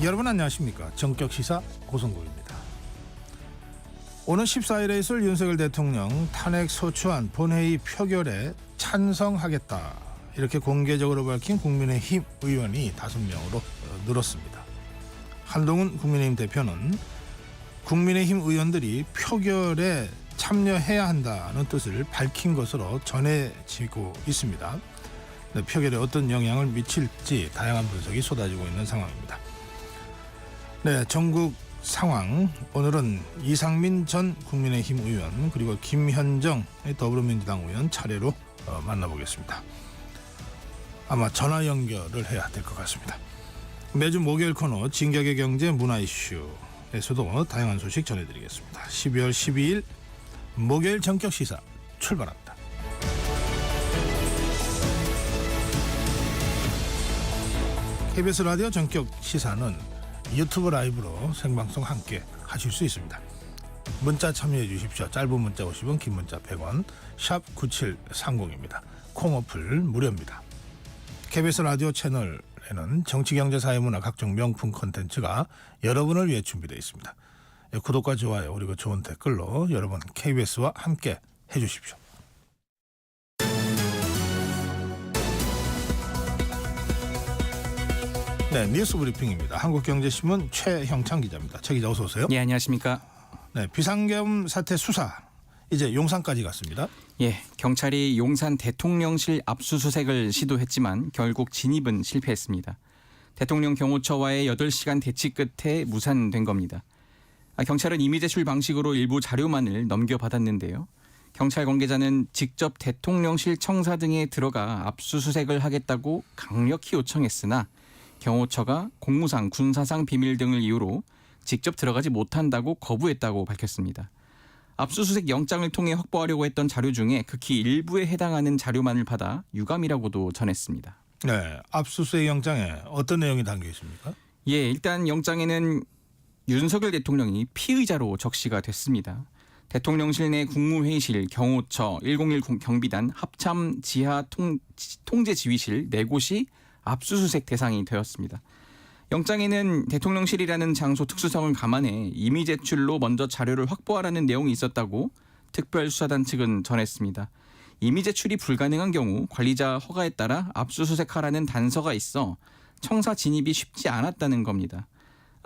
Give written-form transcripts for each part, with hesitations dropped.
여러분 안녕하십니까. 정격시사 고성국입니다. 오는 14일에 있을 윤석열 대통령 탄핵 소추안 본회의 표결에 찬성하겠다 이렇게 공개적으로 밝힌 국민의힘 의원이 5명으로 늘었습니다. 한동훈 국민의힘 대표는 국민의힘 의원들이 표결에 참여해야 한다는 뜻을 밝힌 것으로 전해지고 있습니다. 표결에 어떤 영향을 미칠지 다양한 분석이 쏟아지고 있는 상황입니다. 네, 전국 상황 오늘은 이상민 전 국민의힘 의원 그리고 김현정 더불어민주당 의원 차례로 만나보겠습니다. 아마 전화 연결을 해야 될 것 같습니다. 매주 목요일 코너 진격의 경제 문화 이슈에서도 다양한 소식 전해드리겠습니다. 12월 12일 목요일 전격시사 출발합니다. KBS 라디오 전격시사는 유튜브 라이브로 생방송 함께 하실 수 있습니다. 문자 참여해 주십시오. 짧은 문자 50원, 긴 문자 100원, 샵 9730입니다. 콩 어플 무료입니다. KBS 라디오 채널에는 정치, 경제, 사회, 문화 각종 명품 콘텐츠가 여러분을 위해 준비되어 있습니다. 구독과 좋아요 그리고 좋은 댓글로 여러분 KBS와 함께 해주십시오. 네, 뉴스 브리핑입니다. 한국경제신문 최형창 기자입니다. 최 기자 어서 오세요. 예, 안녕하십니까. 네, 비상계엄 사태 수사 이제 용산까지 갔습니다. 예, 경찰이 용산 대통령실 압수수색을 시도했지만 결국 진입은 실패했습니다. 대통령 경호처와의 8시간 대치 끝에 무산된 겁니다. 경찰은 임의 제출 방식으로 일부 자료만을 넘겨받았는데요. 경찰 관계자는 직접 대통령실 청사 등에 들어가 압수수색을 하겠다고 강력히 요청했으나 경호처가 공무상, 군사상 비밀 등을 이유로 직접 들어가지 못한다고 거부했다고 밝혔습니다. 압수수색 영장을 통해 확보하려고 했던 자료 중에 극히 일부에 해당하는 자료만을 받아 유감이라고도 전했습니다. 네, 압수수색 영장에 어떤 내용이 담겨 있습니까? 예, 일단 영장에는 윤석열 대통령이 피의자로 적시가 됐습니다. 대통령실 내 국무회의실, 경호처, 101 경비단, 합참 지하 통제지휘실 4곳이 압수수색 대상이 되었습니다. 영장에는 대통령실이라는 장소 특수성을 감안해 임의 제출로 먼저 자료를 확보하라는 내용이 있었다고 특별수사단 측은 전했습니다. 임의 제출이 불가능한 경우 관리자 허가에 따라 압수수색하라는 단서가 있어 청사 진입이 쉽지 않았다는 겁니다.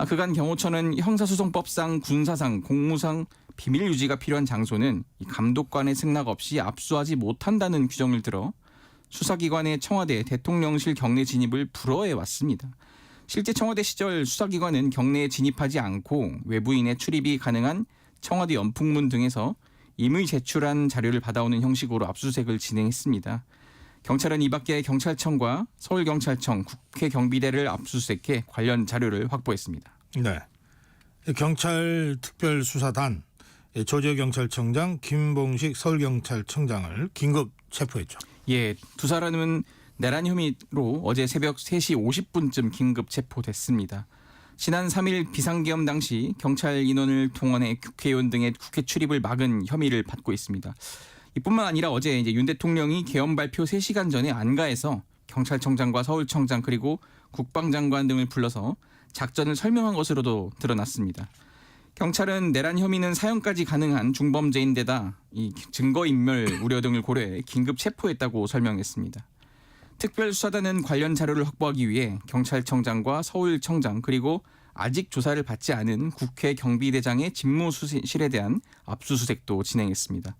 그간 경호처는 형사소송법상, 군사상, 공무상 비밀 유지가 필요한 장소는 감독관의 승낙 없이 압수하지 못한다는 규정을 들어 수사기관의 청와대 대통령실 경내 진입을 불허해 왔습니다. 실제 청와대 시절 수사기관은 경내에 진입하지 않고 외부인의 출입이 가능한 청와대 연풍문 등에서 임의 제출한 자료를 받아오는 형식으로 압수수색을 진행했습니다. 경찰은 이 밖에 경찰청과 서울경찰청, 국회 경비대를 압수수색해 관련 자료를 확보했습니다. 네, 경찰 특별수사단 조재경찰청장 김봉식 서울경찰청장을 긴급 체포했죠. 예, 두 사람은 내란 혐의로 어제 새벽 3시 50분쯤 긴급 체포됐습니다. 지난 3일 비상계엄 당시 경찰 인원을 동원해 국회의원 등의 국회 출입을 막은 혐의를 받고 있습니다. 이뿐만 아니라 어제 윤 대통령이 계엄 발표 3시간 전에 안가에서 경찰청장과 서울청장 그리고 국방장관 등을 불러서 작전을 설명한 것으로도 드러났습니다. 경찰은 내란 혐의는 사형까지 가능한 중범죄인데다 이 증거인멸 우려 등을 고려해 긴급 체포했다고 설명했습니다. 특별수사단은 관련 자료를 확보하기 위해 경찰청장과 서울청장 그리고 아직 조사를 받지 않은 국회 경비대장의 집무실에 대한 압수수색도 진행했습니다.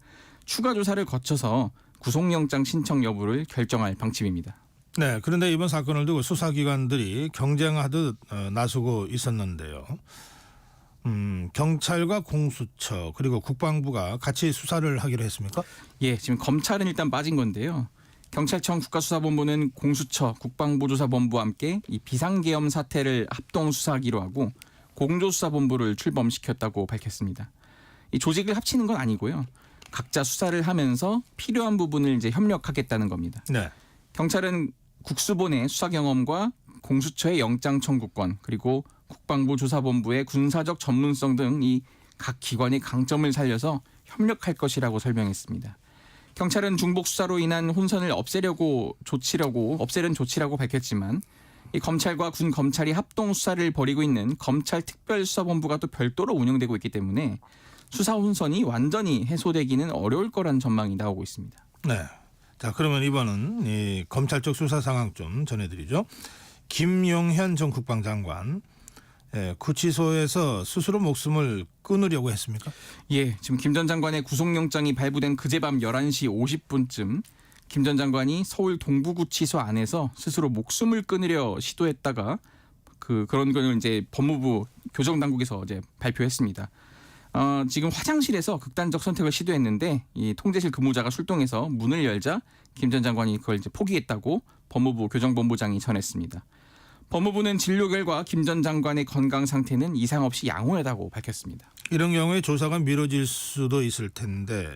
추가 조사를 거쳐서 구속영장 신청 여부를 결정할 방침입니다. 네, 그런데 이번 사건을 두고 수사기관들이 경쟁하듯 나서고 있었는데요. 경찰과 공수처 그리고 국방부가 같이 수사를 하기로 했습니까? 예, 지금 검찰은 일단 빠진 건데요. 경찰청 국가수사본부는 공수처, 국방부조사본부와 함께 이 비상계엄 사태를 합동 수사하기로 하고 공조수사본부를 출범시켰다고 밝혔습니다. 이 조직을 합치는 건 아니고요. 각자 수사를 하면서 필요한 부분을 이제 협력하겠다는 겁니다. 네. 경찰은 국수본의 수사 경험과 공수처의 영장 청구권 그리고 국방부 조사본부의 군사적 전문성 등 이 각 기관의 강점을 살려서 협력할 것이라고 설명했습니다. 경찰은 중복 수사로 인한 혼선을 없애려는 조치라고 밝혔지만 이 검찰과 군 검찰이 합동 수사를 벌이고 있는 검찰특별수사본부가 또 별도로 운영되고 있기 때문에 수사 혼선이 완전히 해소되기는 어려울 거란 전망이 나오고 있습니다. 네. 자, 그러면 이번은 이 검찰 쪽 수사 상황 좀 전해드리죠. 김용현 전 국방장관 구치소에서 스스로 목숨을 끊으려고 했습니까? 예, 지금 김 전 장관의 구속영장이 발부된 그제밤 11시 50분쯤 김 전 장관이 서울 동부구치소 안에서 스스로 목숨을 끊으려 시도했다가 그런 걸 이제 법무부 교정당국에서 이제 발표했습니다. 지금 화장실에서 극단적 선택을 시도했는데 이 통제실 근무자가 출동해서 문을 열자 김 전 장관이 그걸 이제 포기했다고 법무부 교정본부장이 전했습니다. 법무부는 진료 결과 김 전 장관의 건강 상태는 이상 없이 양호하다고 밝혔습니다. 이런 경우에 조사가 미뤄질 수도 있을 텐데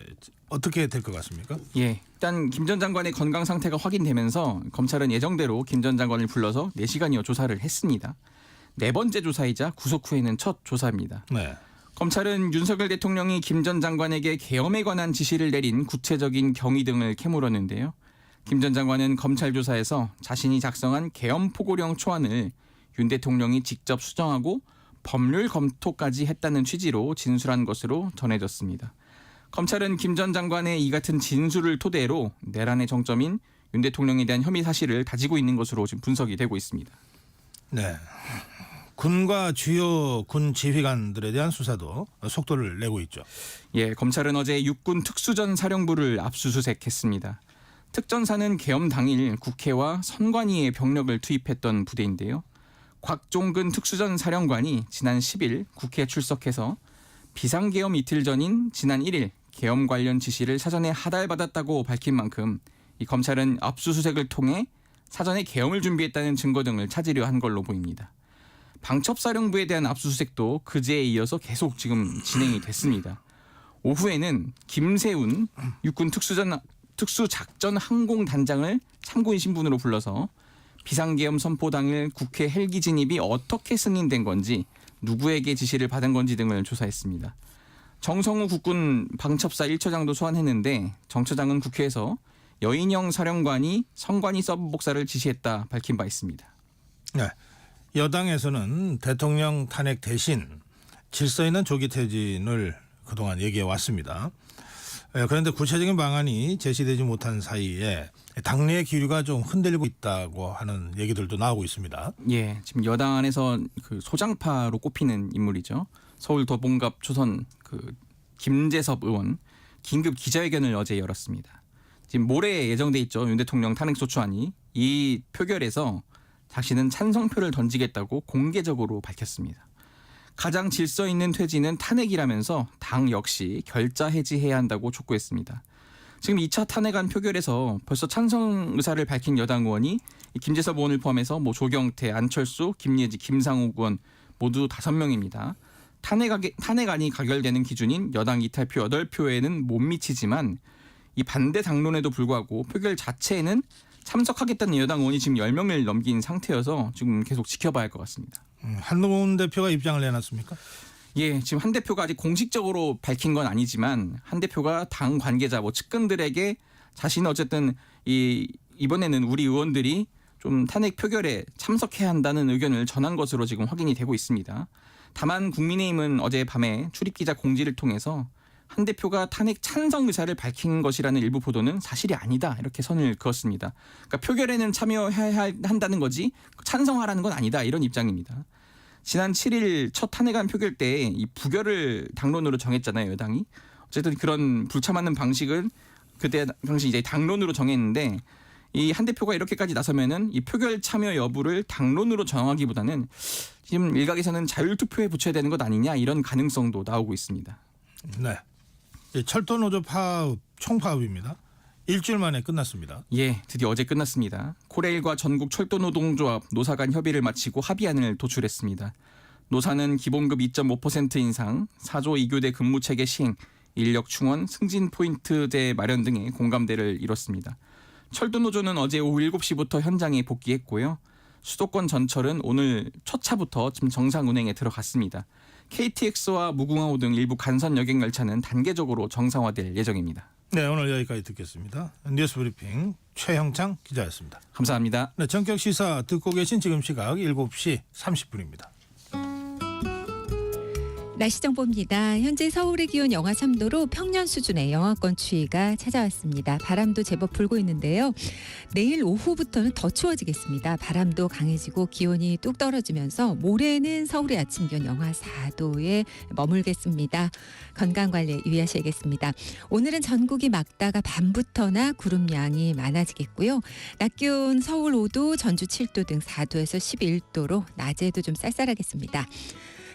어떻게 될 것 같습니까? 예, 일단 김 전 장관의 건강 상태가 확인되면서 검찰은 예정대로 김 전 장관을 불러서 4시간여 조사를 했습니다. 네 번째 조사이자 구속 후에는 첫 조사입니다. 네. 검찰은 윤석열 대통령이 김 전 장관에게 계엄에 관한 지시를 내린 구체적인 경위 등을 캐물었는데요. 김 전 장관은 검찰 조사에서 자신이 작성한 계엄 포고령 초안을 윤 대통령이 직접 수정하고 법률 검토까지 했다는 취지로 진술한 것으로 전해졌습니다. 검찰은 김 전 장관의 이 같은 진술을 토대로 내란의 정점인 윤 대통령에 대한 혐의 사실을 다지고 있는 것으로 지금 분석이 되고 있습니다. 네. 군과 주요 군 지휘관들에 대한 수사도 속도를 내고 있죠. 예, 검찰은 어제 육군 특수전 사령부를 압수수색했습니다. 특전사는 계엄 당일 국회와 선관위에 병력을 투입했던 부대인데요. 곽종근 특수전 사령관이 지난 10일 국회에 출석해서 비상계엄 이틀 전인 지난 1일 계엄 관련 지시를 사전에 하달받았다고 밝힌 만큼 이 검찰은 압수수색을 통해 사전에 계엄을 준비했다는 증거 등을 찾으려 한 걸로 보입니다. 방첩사령부에 대한 압수수색도 그제에 이어서 계속 지금 진행이 됐습니다. 오후에는 김세훈 육군 특수작전 항공단장을 참고인 신분으로 불러서 비상계엄 선포 당일 국회 헬기 진입이 어떻게 승인된 건지 누구에게 지시를 받은 건지 등을 조사했습니다. 정성우 국군 방첩사 1처장도 소환했는데 정 처장은 국회에서 여인영 사령관이 선관위 서브 복사를 지시했다 밝힌 바 있습니다. 네. 여당에서는 대통령 탄핵 대신 질서 있는 조기 퇴진을 그동안 얘기해 왔습니다. 그런데 구체적인 방안이 제시되지 못한 사이에 당내의 기류가 좀 흔들리고 있다고 하는 얘기들도 나오고 있습니다. 예, 지금 여당 안에서 그 소장파로 꼽히는 인물이죠. 서울 더봉갑 초선 김재섭 의원 긴급 기자회견을 어제 열었습니다. 지금 모레 예정돼 있죠. 윤 대통령 탄핵 소추안이 이 표결에서 자신은 찬성표를 던지겠다고 공개적으로 밝혔습니다. 가장 질서 있는 퇴진은 탄핵이라면서 당 역시 결자 해지해야 한다고 촉구했습니다. 지금 2차 탄핵안 표결에서 벌써 찬성 의사를 밝힌 여당 의원이 김재섭 의원을 포함해서 조경태, 안철수, 김예지, 김상욱 의원 모두 5명입니다. 탄핵안이 가결되는 기준인 여당 이탈표 8표에는 못 미치지만 이 반대 당론에도 불구하고 표결 자체에는 참석하겠다는 여당 의원이 지금 10명을 넘긴 상태여서 지금 계속 지켜봐야 할 것 같습니다. 한동훈 대표가 입장을 내놨습니까? 예, 지금 한 대표가 아직 공식적으로 밝힌 건 아니지만 한 대표가 당 관계자 측근들에게 자신은 어쨌든 이번에는 우리 의원들이 좀 탄핵 표결에 참석해야 한다는 의견을 전한 것으로 지금 확인이 되고 있습니다. 다만 국민의힘은 어제 밤에 출입기자 공지를 통해서 한 대표가 탄핵 찬성 의사를 밝힌 것이라는 일부 보도는 사실이 아니다 이렇게 선을 그었습니다. 그러니까 표결에는 참여해야 한다는 거지 찬성하라는 건 아니다 이런 입장입니다. 지난 7일 첫 탄핵안 표결 때 이 부결을 당론으로 정했잖아요 여당이. 어쨌든 그런 불참하는 방식을 그때 당시 이제 당론으로 정했는데 이 한 대표가 이렇게까지 나서면은 이 표결 참여 여부를 당론으로 정하기보다는 지금 일각에서는 자율투표에 붙여야 되는 것 아니냐 이런 가능성도 나오고 있습니다. 네. 철도 노조 파업 총파업입니다. 일주일 만에 끝났습니다. 예, 드디어 어제 끝났습니다. 코레일과 전국 철도노동조합 노사 간 협의를 마치고 합의안을 도출했습니다. 노사는 기본급 2.5% 인상, 4조 2교대 근무체계 시행, 인력 충원, 승진 포인트제 마련 등의 공감대를 이뤘습니다. 철도노조는 어제 오후 7시부터 현장에 복귀했고요. 수도권 전철은 오늘 첫 차부터 지금 정상 운행에 들어갔습니다. KTX와 무궁화호 등 일부 간선 여객 열차는 단계적으로 정상화될 예정입니다. 네, 오늘 여기까지 듣겠습니다. 뉴스브리핑 최형창 기자였습니다. 감사합니다. 네, 전격 시사 듣고 계신 지금 시각 7시 30분입니다. 날씨 정보입니다. 현재 서울의 기온 영하 3도로 평년 수준의 영하권 추위가 찾아왔습니다. 바람도 제법 불고 있는데요. 내일 오후부터는 더 추워지겠습니다. 바람도 강해지고 기온이 뚝 떨어지면서 모레는 서울의 아침 기온 영하 4도에 머물겠습니다. 건강관리에 유의하셔야겠습니다. 오늘은 전국이 맑다가 밤부터나 구름 양이 많아지겠고요. 낮 기온 서울 5도, 전주 7도 등 4도에서 11도로 낮에도 좀 쌀쌀하겠습니다.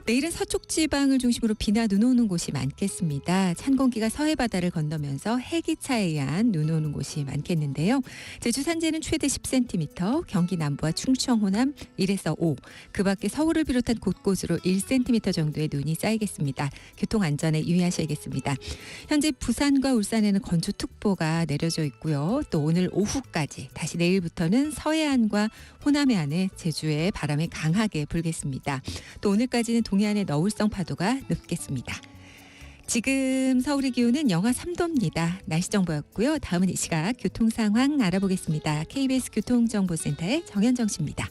내일은 서쪽 지방을 중심으로 비나 눈 오는 곳이 많겠습니다. 찬 공기가 서해 바다를 건너면서 해기차에 의한 눈 오는 곳이 많겠는데요. 제주 산지는 최대 10cm, 경기 남부와 충청 호남 1에서 5, 그 밖에 서울을 비롯한 곳곳으로 1cm 정도의 눈이 쌓이겠습니다. 교통 안전에 유의하셔야겠습니다. 현재 부산과 울산에는 건조특보가 내려져 있고요. 또 오늘 오후까지 다시 내일부터는 서해안과 호남 해안에 제주에 바람이 강하게 불겠습니다. 또 오늘까지는 동해안의 너울성 파도가 높겠습니다. 지금 서울의 기온은 영하 3도입니다. 날씨 정보였고요. 다음은 이 시각 교통 상황 알아보겠습니다. KBS 교통정보센터의 정현정 씨입니다.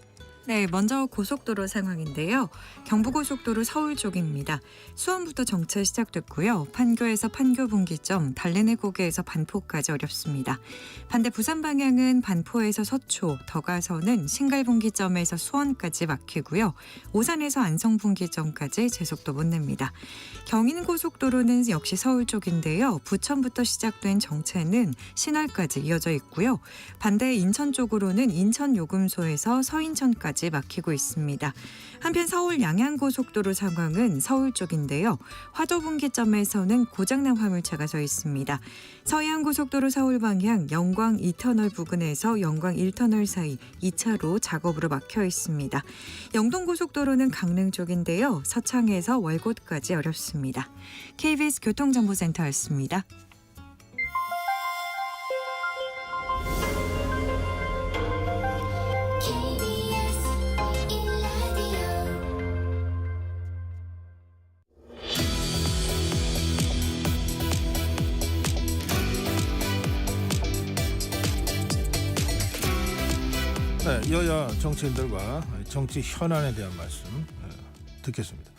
네, 먼저 고속도로 상황인데요. 경부고속도로 서울 쪽입니다. 수원부터 정체 시작됐고요. 판교에서 판교 분기점, 달래내 고개에서 반포까지 어렵습니다. 반대 부산 방향은 반포에서 서초, 더 가서는 신갈 분기점에서 수원까지 막히고요. 오산에서 안성 분기점까지 제속도 못 냅니다. 경인고속도로는 역시 서울 쪽인데요. 부천부터 시작된 정체는 신월까지 이어져 있고요. 반대 인천 쪽으로는 인천 요금소에서 서인천까지 막히고 있습니다. 한편 서울 양양고속도로 상황은 서울 쪽인데요. 화도 분기점에서는 고장난 화물차가 서 있습니다. 서해안고속도로 서울 방향 영광 2터널 부근에서 영광 1터널 사이 2차로 작업으로 막혀 있습니다. 영동고속도로는 강릉 쪽인데요. 서창에서 월곶까지 어렵습니다. KBS 교통정보센터였습니다. 네, 여야 정치인들과 정치 현안에 대한 말씀 듣겠습니다.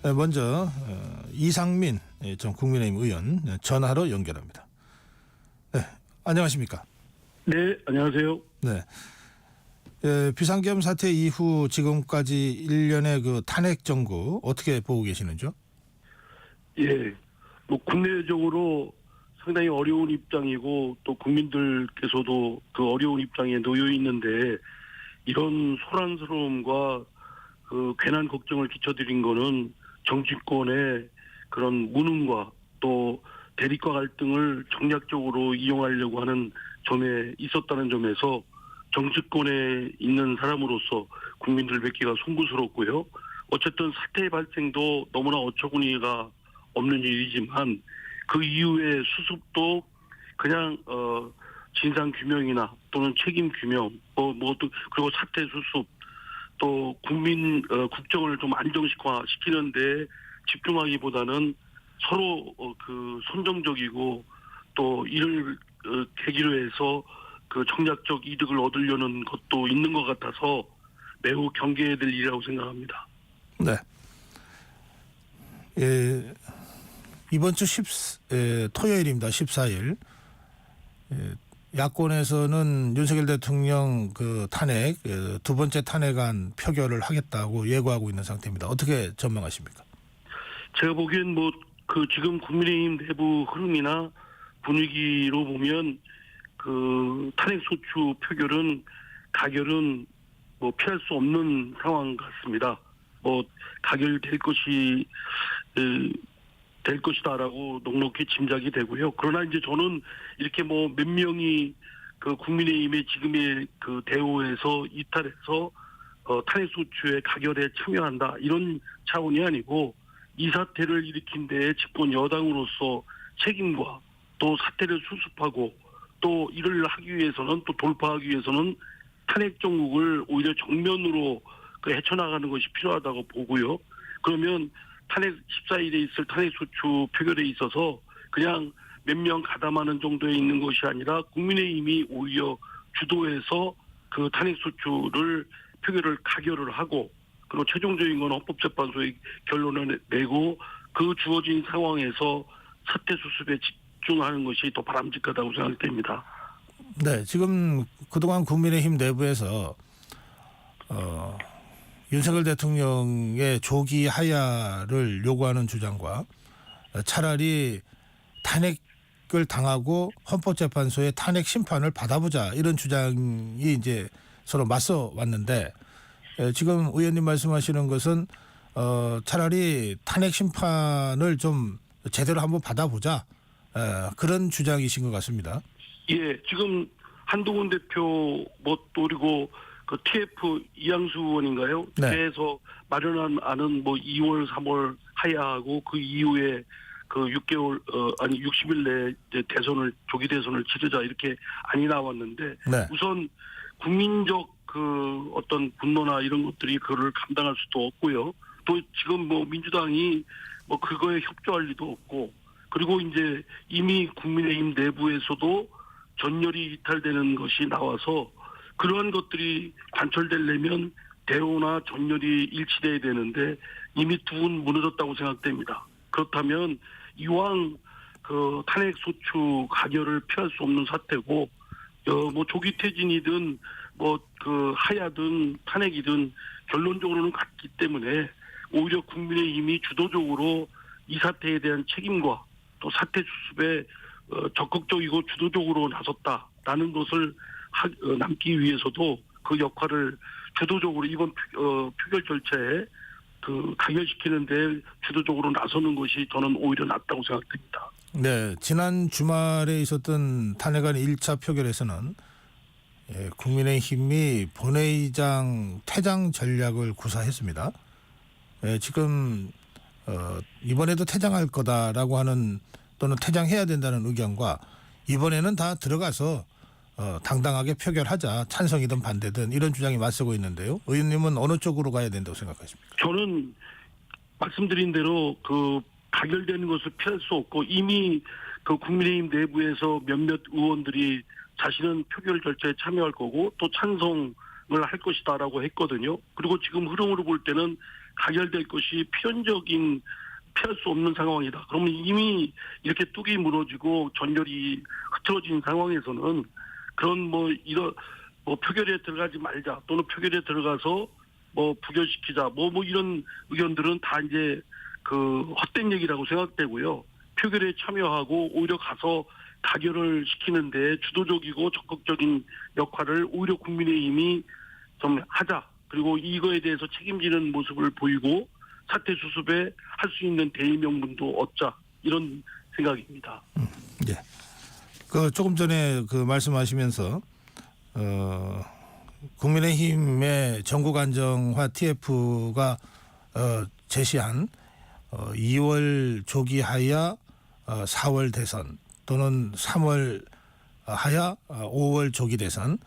네, 먼저 이상민 전 국민의힘 의원 전화로 연결합니다. 네, 안녕하십니까? 네, 안녕하세요. 네, 비상계엄 사태 이후 지금까지 일련의 그 탄핵 정국 어떻게 보고 계시는지요? 예, 뭐 국내적으로 상당히 어려운 입장이고 또 국민들께서도 그 어려운 입장에 놓여 있는데 이런 소란스러움과 그 괜한 걱정을 끼쳐드린 거는 정치권의 그런 무능과 또 대립과 갈등을 정략적으로 이용하려고 하는 점에 있었다는 점에서 정치권에 있는 사람으로서 국민들 뵙기가 송구스럽고요. 어쨌든 사태의 발생도 너무나 어처구니가 없는 일이지만 그 이후의 수습도 그냥 진상 규명이나 또는 책임 규명 그리고 사태 수습 또 국민 국정을 좀 안정시키는데 집중하기보다는 서로 그 선정적이고 또 이를 계기로 해서 그 정략적 이득을 얻으려는 것도 있는 것 같아서 매우 경계해야 될 일이라고 생각합니다. 네. 이번 주 토요일입니다. 14일. 야권에서는 윤석열 대통령 그 탄핵 두 번째 탄핵안 표결을 하겠다고 예고하고 있는 상태입니다. 어떻게 전망하십니까? 제가 보기엔 뭐 그 지금 국민의힘 내부 흐름이나 분위기로 보면 그 탄핵 소추 표결은 가결은 뭐 피할 수 없는 상황 같습니다. 뭐 가결될 될 것이다라고 넉넉히 짐작이 되고요. 그러나 이제 저는 이렇게 뭐 몇 명이 그 국민의힘의 지금의 그 대우에서 이탈해서 탄핵 소추의 가결에 참여한다 이런 차원이 아니고 이 사태를 일으킨 데에 집권 여당으로서 책임과 또 사태를 수습하고 또 이를 하기 위해서는 또 돌파하기 위해서는 탄핵 정국을 오히려 정면으로 그 헤쳐나가는 것이 필요하다고 보고요. 그러면 탄핵 14일에 있을 탄핵 소추 표결에 있어서 그냥 몇 명 가담하는 정도에 있는 것이 아니라 국민의힘이 오히려 주도해서 그 탄핵소추를 표결을 가결을 하고 그리고 최종적인 건 헌법재판소의 결론을 내고 그 주어진 상황에서 사퇴 수습에 집중하는 것이 더 바람직하다고 생각됩니다. 네, 지금 그동안 국민의힘 내부에서 윤석열 대통령의 조기 하야를 요구하는 주장과 차라리 탄핵을 당하고 헌법재판소의 탄핵 심판을 받아보자 이런 주장이 이제 서로 맞서 왔는데 지금 의원님 말씀하시는 것은 차라리 탄핵 심판을 좀 제대로 한번 받아보자 그런 주장이신 것 같습니다. 예, 지금 한동훈 대표 또 그리고 그 TF 이양수 의원인가요? 네. 그래서 마련한 안은 2월, 3월 하야하고 그 이후에 그 60일 내에 이제 조기 대선을 치르자 이렇게 안이 나왔는데 네. 우선 국민적 그 어떤 분노나 이런 것들이 그거를 감당할 수도 없고요. 또 지금 민주당이 그거에 협조할 리도 없고 그리고 이제 이미 국민의힘 내부에서도 전열이 이탈되는 것이 나와서 그러한 것들이 관철되려면 대우나 전열이 일치돼야 되는데 이미 두 분 무너졌다고 생각됩니다. 그렇다면 이왕 그 탄핵 소추 가결을 피할 수 없는 사태고 조기 퇴진이든 그 하야든 탄핵이든 결론적으로는 같기 때문에 오히려 국민의힘이 주도적으로 이 사태에 대한 책임과 또 사태 수습에 적극적이고 주도적으로 나섰다라는 것을 남기 위해서도 그 역할을 주도적으로 이번 표결 절차에 그 가결시키는데 주도적으로 나서는 것이 저는 오히려 낫다고 생각됩니다. 네, 지난 주말에 있었던 탄핵안 1차 표결에서는 국민의힘이 본회의장 퇴장 전략을 구사했습니다. 지금 이번에도 퇴장할 거다라고 하는 또는 퇴장해야 된다는 의견과 이번에는 다 들어가서 당당하게 표결하자 찬성이든 반대든 이런 주장이 맞서고 있는데요. 의원님은 어느 쪽으로 가야 된다고 생각하십니까? 저는 말씀드린 대로 그 가결되는 것을 피할 수 없고 이미 그 국민의힘 내부에서 몇몇 의원들이 자신은 표결 절차에 참여할 거고 또 찬성을 할 것이다라고 했거든요. 그리고 지금 흐름으로 볼 때는 가결될 것이 필연적인 피할 수 없는 상황이다. 그러면 이미 이렇게 뚝이 무너지고 전열이 흐트러진 상황에서는 그런 이런 표결에 들어가지 말자 또는 표결에 들어가서 부결시키자 이런 의견들은 다 이제 그 헛된 얘기라고 생각되고요. 표결에 참여하고 오히려 가서 가결을 시키는데 주도적이고 적극적인 역할을 오히려 국민의힘이 좀 하자. 그리고 이거에 대해서 책임지는 모습을 보이고 사태 수습에 할 수 있는 대의 명분도 얻자 이런 생각입니다. 예. 그 조금 전에 그 말씀하시면서 국민의힘의 전국 안정화 TF가 제시한 2월 조기 하야 4월 대선 또는 3월 하야 5월 조기 대선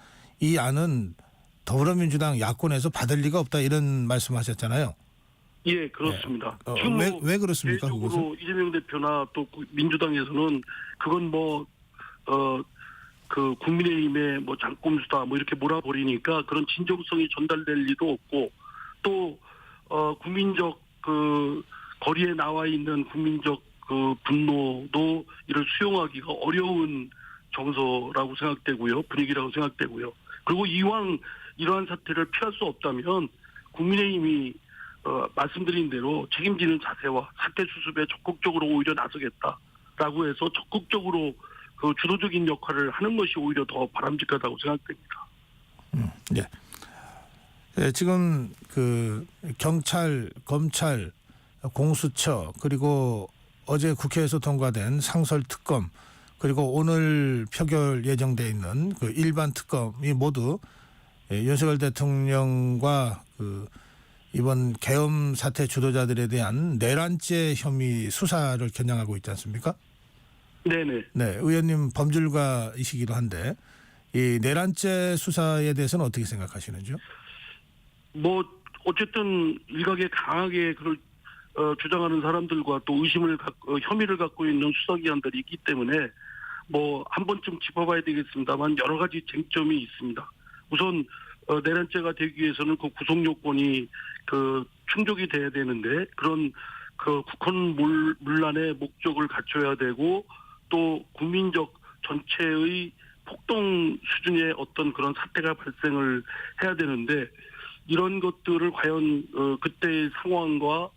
이 안은 더불어민주당 야권에서 받을 리가 없다 이런 말씀하셨잖아요. 예, 그렇습니다. 네. 지금 왜 그렇습니까? 대외적으로 이재명 대표나 또 민주당에서는 그건 그 국민의힘의 장꼼수다 이렇게 몰아버리니까 그런 진정성이 전달될 리도 없고 또 국민적 그 거리에 나와 있는 국민적 그 분노도 이를 수용하기가 어려운 정서라고 생각되고요. 분위기라고 생각되고요. 그리고 이왕 이러한 사태를 피할 수 없다면 국민의힘이 말씀드린 대로 책임지는 자세와 사태 수습에 적극적으로 오히려 나서겠다라고 해서 적극적으로 그 주도적인 역할을 하는 것이 오히려 더 바람직하다고 생각됩니다. 네. 네, 지금 그 경찰, 검찰, 공수처 그리고 어제 국회에서 통과된 상설특검 그리고 오늘 표결 예정돼 있는 그 일반 특검이 모두 윤석열 대통령과 그 이번 계엄 사태 주도자들에 대한 내란죄 혐의 수사를 겨냥하고 있지 않습니까? 네네. 네, 의원님 범죄가이시기도 한데 이 내란죄 수사에 대해서는 어떻게 생각하시는지요? 어쨌든 일각에 강하게 그걸 주장하는 사람들과 또 혐의를 갖고 있는 수사기관들이 있기 때문에 뭐 한 번쯤 짚어봐야 되겠습니다만 여러 가지 쟁점이 있습니다. 우선 내란죄가 되기 위해서는 그 구속 요건이 충족이 돼야 되는데 그런 국헌 문란의 목적을 갖춰야 되고 또 국민적 전체의 폭동 수준의 어떤 그런 사태가 발생을 해야 되는데 이런 것들을 과연 그때의 상황과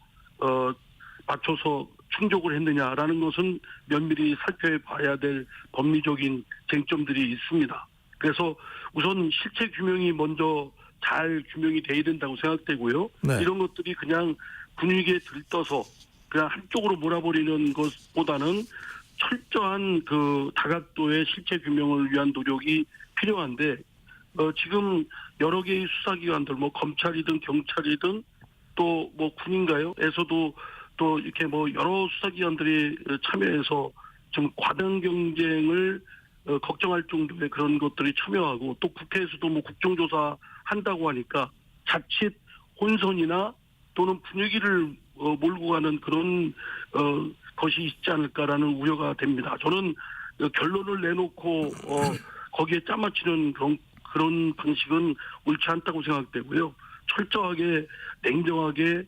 맞춰서 충족을 했느냐라는 것은 면밀히 살펴봐야 될 법리적인 쟁점들이 있습니다. 그래서 우선 실체 규명이 먼저 잘 규명이 돼야 된다고 생각되고요. 네. 이런 것들이 그냥 분위기에 들떠서 그냥 한쪽으로 몰아버리는 것보다는 철저한 다각도의 실체 규명을 위한 노력이 필요한데 지금 여러 개의 수사기관들 뭐 검찰이든 경찰이든 또 뭐 군인가요?에서도 또 이렇게 뭐 여러 수사기관들이 참여해서 좀 과당 경쟁을 걱정할 정도의 그런 것들이 참여하고 또 국회에서도 뭐 국정조사 한다고 하니까 자칫 혼선이나 또는 분위기를 몰고 가는 그런 것이 있지 않을까라는 우려가 됩니다. 저는 결론을 내놓고 거기에 짜맞추는 그런 방식은 옳지 않다고 생각되고요. 철저하게 냉정하게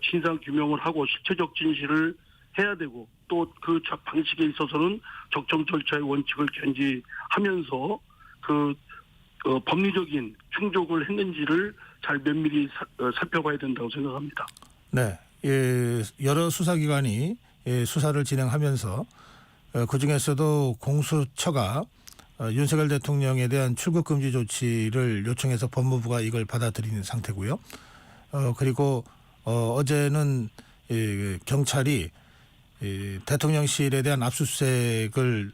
진상 규명을 하고 실체적 진실을 해야 되고 또 그 방식에 있어서는 적정 절차의 원칙을 견지하면서 법리적인 충족을 했는지를 잘 면밀히 살펴봐야 된다고 생각합니다. 네, 여러 수사기관이 수사를 진행하면서 그중에서도 공수처가 윤석열 대통령에 대한 출국 금지 조치를 요청해서 법무부가 이걸 받아들이는 상태고요. 그리고 어제는 경찰이 대통령실에 대한 압수수색을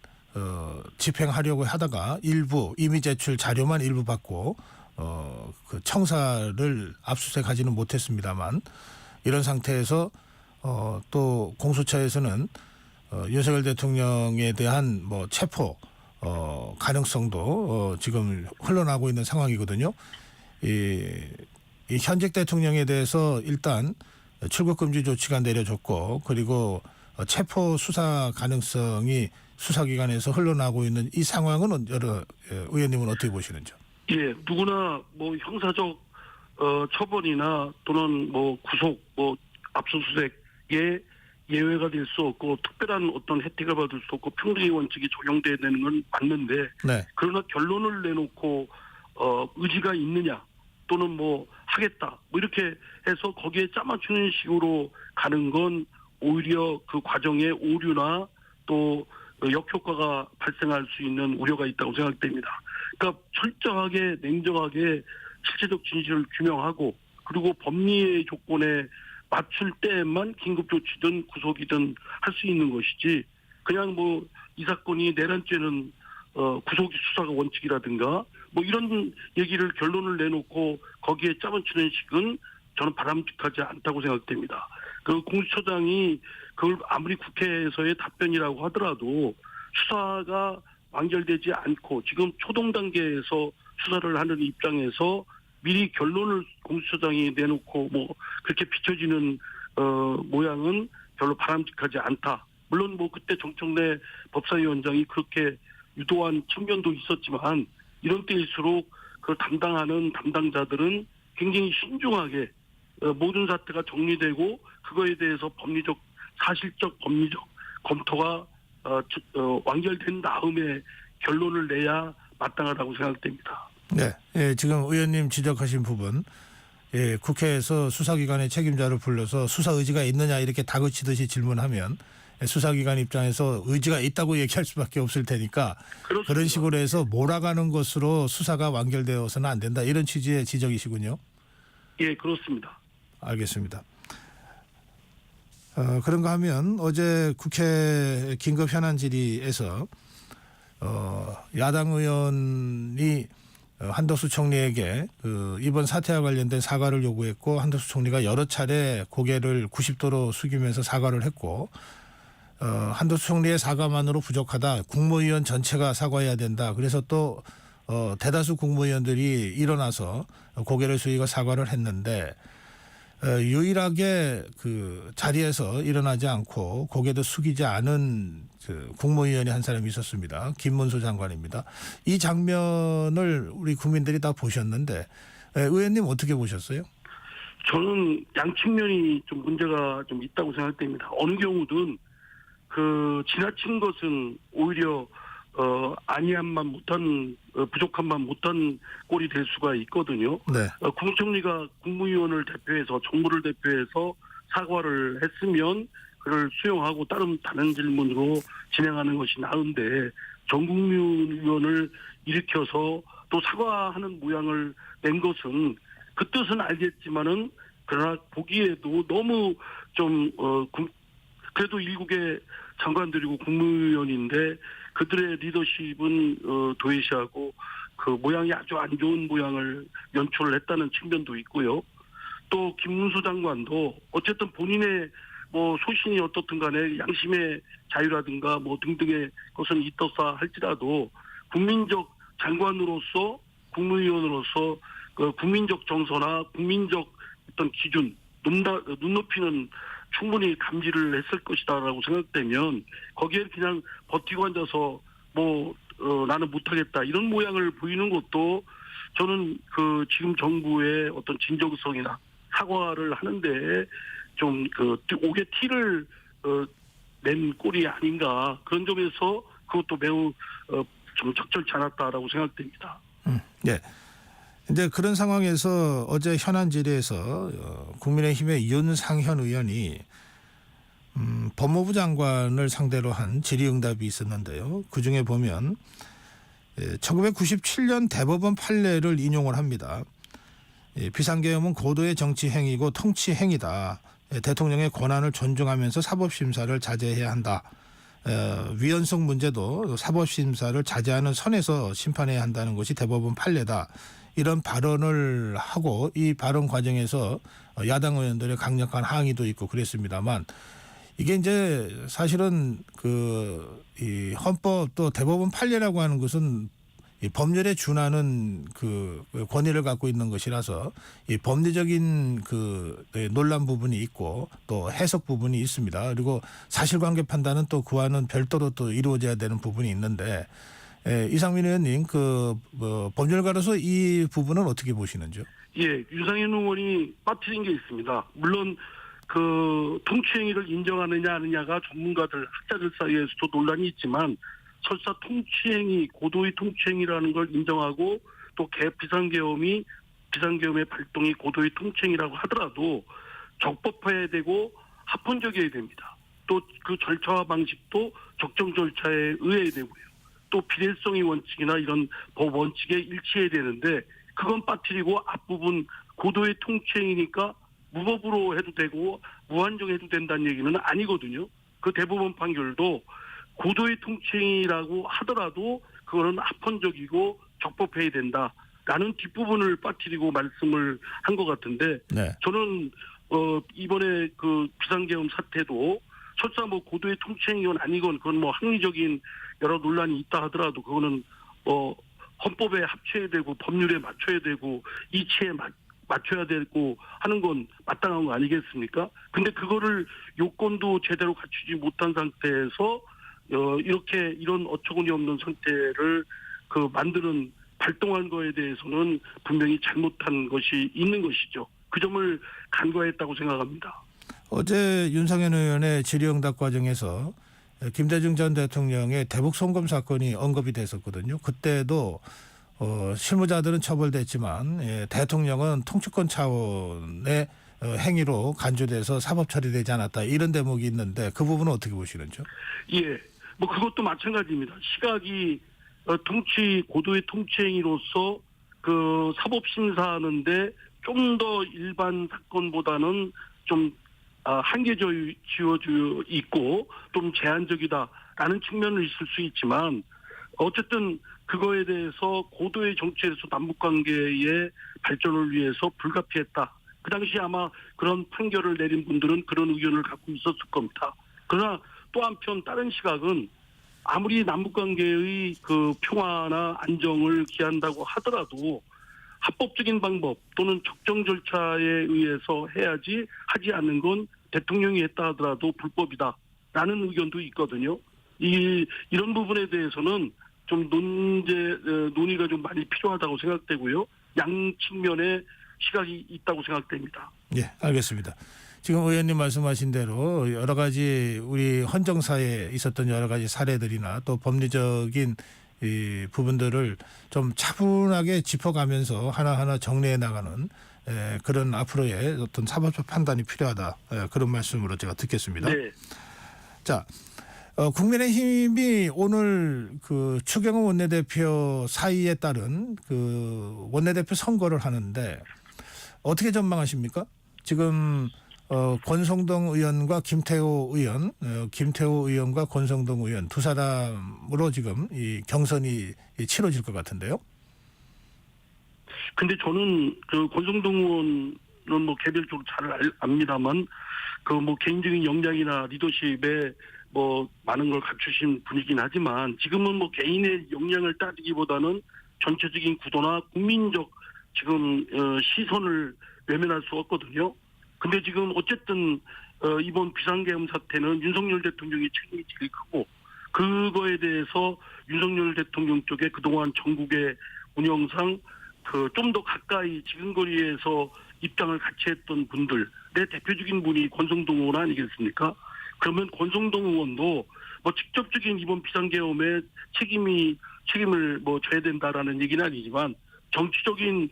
집행하려고 하다가 일부 이미 제출 자료만 일부 받고 그 청사를 압수수색하지는 못했습니다만 이런 상태에서 또 공수처에서는 윤석열 대통령에 대한 뭐 체포 가능성도 지금 흘러나오고 있는 상황이거든요. 이 현직 대통령에 대해서 일단 출국 금지 조치가 내려졌고 그리고 체포 수사 가능성이 수사기관에서 흘러나오고 있는 이 상황은 의원님은 어떻게 보시는지요? 예, 누구나 뭐 형사적 처벌이나 또는 뭐 구속, 뭐 압수수색에 예외가 될 수 없고 특별한 어떤 혜택을 받을 수 없고 평등의 원칙이 적용돼야 되는 건 맞는데 네. 그러나 결론을 내놓고 의지가 있느냐 또는 뭐 하겠다 뭐 이렇게 해서 거기에 짜맞추는 식으로 가는 건 오히려 그 과정에 오류나 또 역효과가 발생할 수 있는 우려가 있다고 생각됩니다. 그러니까 철저하게 냉정하게 실체적 진실을 규명하고 그리고 법리의 조건에 맞출 때만 긴급조치든 구속이든 할 수 있는 것이지 그냥 뭐 이 사건이 내란죄는 구속 수사가 원칙이라든가 뭐 이런 얘기를 결론을 내놓고 거기에 짜맞추는 식은 저는 바람직하지 않다고 생각됩니다. 그 공수처장이 그걸 아무리 국회에서의 답변이라고 하더라도 수사가 완결되지 않고 지금 초동 단계에서 수사를 하는 입장에서 미리 결론을 공수처장이 내놓고 뭐 그렇게 비춰지는 모양은 별로 바람직하지 않다. 물론 뭐 그때 정청래 법사위원장이 그렇게 유도한 측면도 있었지만 이런 때일수록 그 담당하는 담당자들은 굉장히 신중하게 모든 사태가 정리되고 그거에 대해서 사실적 법리적 검토가 완결된 다음에 결론을 내야 마땅하다고 생각됩니다. 네, 지금 의원님 지적하신 부분, 국회에서 수사기관의 책임자를 불러서 수사 의지가 있느냐 이렇게 다그치듯이 질문하면 수사기관 입장에서 의지가 있다고 얘기할 수밖에 없을 테니까 그렇습니다. 그런 식으로 해서 몰아가는 것으로 수사가 완결되어서는 안 된다 이런 취지의 지적이시군요. 예, 그렇습니다. 알겠습니다. 그런가 하면 어제 국회 긴급 현안 질의에서 야당 의원이 한덕수 총리에게 이번 사태와 관련된 사과를 요구했고 한덕수 총리가 여러 차례 고개를 90도로 숙이면서 사과를 했고 한덕수 총리의 사과만으로 부족하다. 국무위원 전체가 사과해야 된다. 그래서 또 대다수 국무위원들이 일어나서 고개를 숙이고 사과를 했는데 유일하게 그 자리에서 일어나지 않고 고개도 숙이지 않은 그 국무위원이 한 사람이 있었습니다. 김문수 장관입니다. 이 장면을 우리 국민들이 다 보셨는데 의원님 어떻게 보셨어요? 저는 양측면이 좀 문제가 좀 있다고 생각됩니다. 어느 경우든 그 지나친 것은 오히려 아니함만 못한 부족함만 못한 꼴이 될 수가 있거든요. 네. 국무총리가 국무위원을 대표해서 정부를 대표해서 사과를 했으면 그를 수용하고 다른 질문으로 진행하는 것이 나은데 정국민의원을 일으켜서 또 사과하는 모양을 낸 것은 그 뜻은 알겠지만은 그러나 보기에도 너무 좀 그래도 일국의 장관들이고 국무위원인데 그들의 리더십은 도외시하고 그 모양이 아주 안 좋은 모양을 연출을 했다는 측면도 있고요. 또 김문수 장관도 어쨌든 본인의 뭐 소신이 어떻든 간에 양심의 자유라든가 뭐 등등의 것은 있었다 할지라도 국민적 장관으로서 국무위원으로서 그 국민적 정서나 국민적 어떤 기준 눈높이는 충분히 감지를 했을 것이다라고 생각되면 거기에 그냥 버티고 앉아서 뭐 나는 못하겠다 이런 모양을 보이는 것도 저는 그 지금 정부의 어떤 진정성이나 사과를 하는데 좀 그 옥의 티를 낸 꼴이 아닌가 그런 점에서 그것도 매우 좀 적절치 않았다라고 생각됩니다. 네. 이제 그런 상황에서 어제 현안 질의에서 국민의힘의 윤상현 의원이 법무부 장관을 상대로 한 질의응답이 있었는데요. 그중에 보면 1997년 대법원 판례를 인용을 합니다. 비상계엄은 고도의 정치 행위고 통치 행위다. 대통령의 권한을 존중하면서 사법심사를 자제해야 한다. 위헌성 문제도 사법심사를 자제하는 선에서 심판해야 한다는 것이 대법원 판례다. 이런 발언을 하고 이 발언 과정에서 야당 의원들의 강력한 항의도 있고 그랬습니다만 이게 이제 사실은 이 헌법 또 대법원 판례라고 하는 것은 이 법률에 준하는 그 권위를 갖고 있는 것이라서 이 법리적인 그 논란 부분이 있고 또 해석 부분이 있습니다. 그리고 사실관계 판단은 또 그와는 별도로 또 이루어져야 되는 부분이 있는데 이상민 의원님 법률가로서 이 부분은 어떻게 보시는지요? 예, 유상현 의원이 빠뜨린 게 있습니다. 물론 그 통치행위를 인정하느냐 아니냐가 전문가들 학자들 사이에서도 논란이 있지만 설사 통치행위 고도의 통치행위라는 걸 인정하고 또 비상계엄의 발동이 고도의 통치행위라고 하더라도 적법해야 되고 합헌적이어야 됩니다. 또 그 절차와 방식도 적정 절차에 의해야 되고요. 또 비례성의 원칙이나 이런 법 원칙에 일치해야 되는데 그건 빠뜨리고 앞부분 고도의 통치행위니까 무법으로 해도 되고 무한정해도 된다는 얘기는 아니거든요. 그 대법원 판결도 고도의 통치행위라고 하더라도 그거는 합헌적이고 적법해야 된다라는 뒷부분을 빠뜨리고 말씀을 한 것 같은데 네. 저는 이번에 그 비상계엄 사태도 설사 뭐 고도의 통치행위건 아니건 그건 뭐 합리적인 여러 논란이 있다 하더라도 그거는 헌법에 합쳐야 되고 법률에 맞춰야 되고 이치에 맞춰야 되고 하는 건 마땅한 거 아니겠습니까? 근데 그거를 요건도 제대로 갖추지 못한 상태에서 이렇게 이런 어처구니 없는 상태를 만드는 발동한 거에 대해서는 분명히 잘못한 것이 있는 것이죠. 그 점을 간과했다고 생각합니다. 어제 윤상현 의원의 질의응답 과정에서 김대중 전 대통령의 대북 송금 사건이 언급이 됐었거든요. 그때도 실무자들은 처벌됐지만 대통령은 통치권 차원의 행위로 간주돼서 사법 처리되지 않았다. 이런 대목이 있는데 그 부분은 어떻게 보시는지요? 예. 뭐 그것도 마찬가지입니다. 시각이 고도의 통치행위로서 그 사법 심사하는데 좀 더 일반 사건보다는 좀 한계 지어져 있고 좀 제한적이다라는 측면은 있을 수 있지만 어쨌든 그거에 대해서 고도의 정치에서 남북관계의 발전을 위해서 불가피했다. 그 당시 아마 그런 판결을 내린 분들은 그런 의견을 갖고 있었을 겁니다. 그러나 또 한편 다른 시각은 아무리 남북관계의 그 평화나 안정을 기한다고 하더라도 합법적인 방법 또는 적정 절차에 의해서 해야지 하지 않는 건 대통령이 했다 하더라도 불법이다라는 의견도 있거든요. 이런 부분에 대해서는 좀 논의가 좀 많이 필요하다고 생각되고요. 양 측면의 시각이 있다고 생각됩니다. 예, 알겠습니다. 지금 의원님 말씀하신 대로 여러 가지 우리 헌정사에 있었던 여러 가지 사례들이나 또 법리적인 이 부분들을 좀 차분하게 짚어가면서 하나하나 정리해 나가는 그런 앞으로의 어떤 사법적 판단이 필요하다. 그런 말씀으로 제가 듣겠습니다. 네. 자, 국민의힘이 오늘 그 추경호 원내대표 사의에 따른 그 원내대표 선거를 하는데 어떻게 전망하십니까? 지금 권성동 의원과 김태호 의원과 권성동 의원 두 사람으로 지금 이 경선이 치러질 것 같은데요. 근데 저는 그 권성동 의원은 뭐 개별적으로 잘 압니다만 그 뭐 개인적인 역량이나 리더십에 뭐 많은 걸 갖추신 분이긴 하지만 지금은 뭐 개인의 역량을 따지기보다는 전체적인 구도나 국민적 지금 시선을 외면할 수 없거든요. 근데 지금 어쨌든 이번 비상계엄 사태는 윤석열 대통령의 책임이 제일 크고 그거에 대해서 윤석열 대통령 쪽에 그동안 전국의 운영상 그 좀 더 가까이 지근거리에서 입장을 같이 했던 분들의 대표적인 분이 권성동 의원 아니겠습니까? 그러면 권성동 의원도 뭐 직접적인 이번 비상계엄에 책임을 뭐 져야 된다라는 얘기는 아니지만 정치적인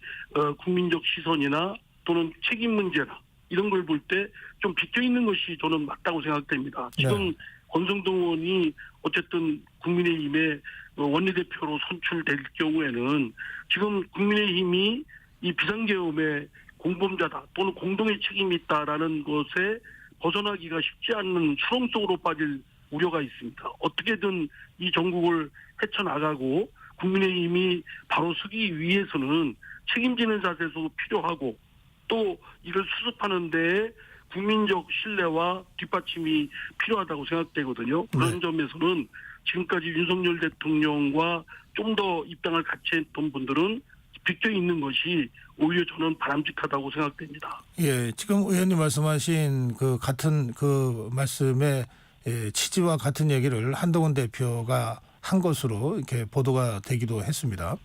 국민적 시선이나 또는 책임 문제나 이런 걸 볼 때 좀 비껴 있는 것이 저는 맞다고 생각됩니다. 지금 네. 권성동 의원이 어쨌든 국민의힘의 원내대표로 선출될 경우에는 지금 국민의힘이 이 비상계엄의 공범자다 또는 공동의 책임이 있다라는 것에 벗어나기가 쉽지 않는 수렁 속으로 빠질 우려가 있습니다. 어떻게든 이 전국을 헤쳐나가고 국민의힘이 바로 서기 위해서는 책임지는 자세도 필요하고 또 이걸 수습하는 데에 국민적 신뢰와 뒷받침이 필요하다고 생각되거든요. 그런 네. 점에서는 지금까지 윤석열 대통령과 좀 더 입장을 같이 했던 분들은 비껴 있는 것이 오히려 저는 바람직하다고 생각됩니다. 예, 지금 의원님 말씀하신 그 같은 그 말씀의 취지와 같은 얘기를 한동훈 대표가 한 것으로 이렇게 보도가 되기도 했습니다.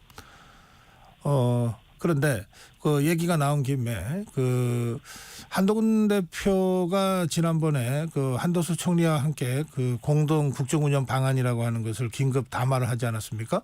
그런데 그 얘기가 나온 김에 그 한동훈 대표가 지난번에 그 한도수 총리와 함께 그 공동 국정운영 방안이라고 하는 것을 긴급 담화를 하지 않았습니까?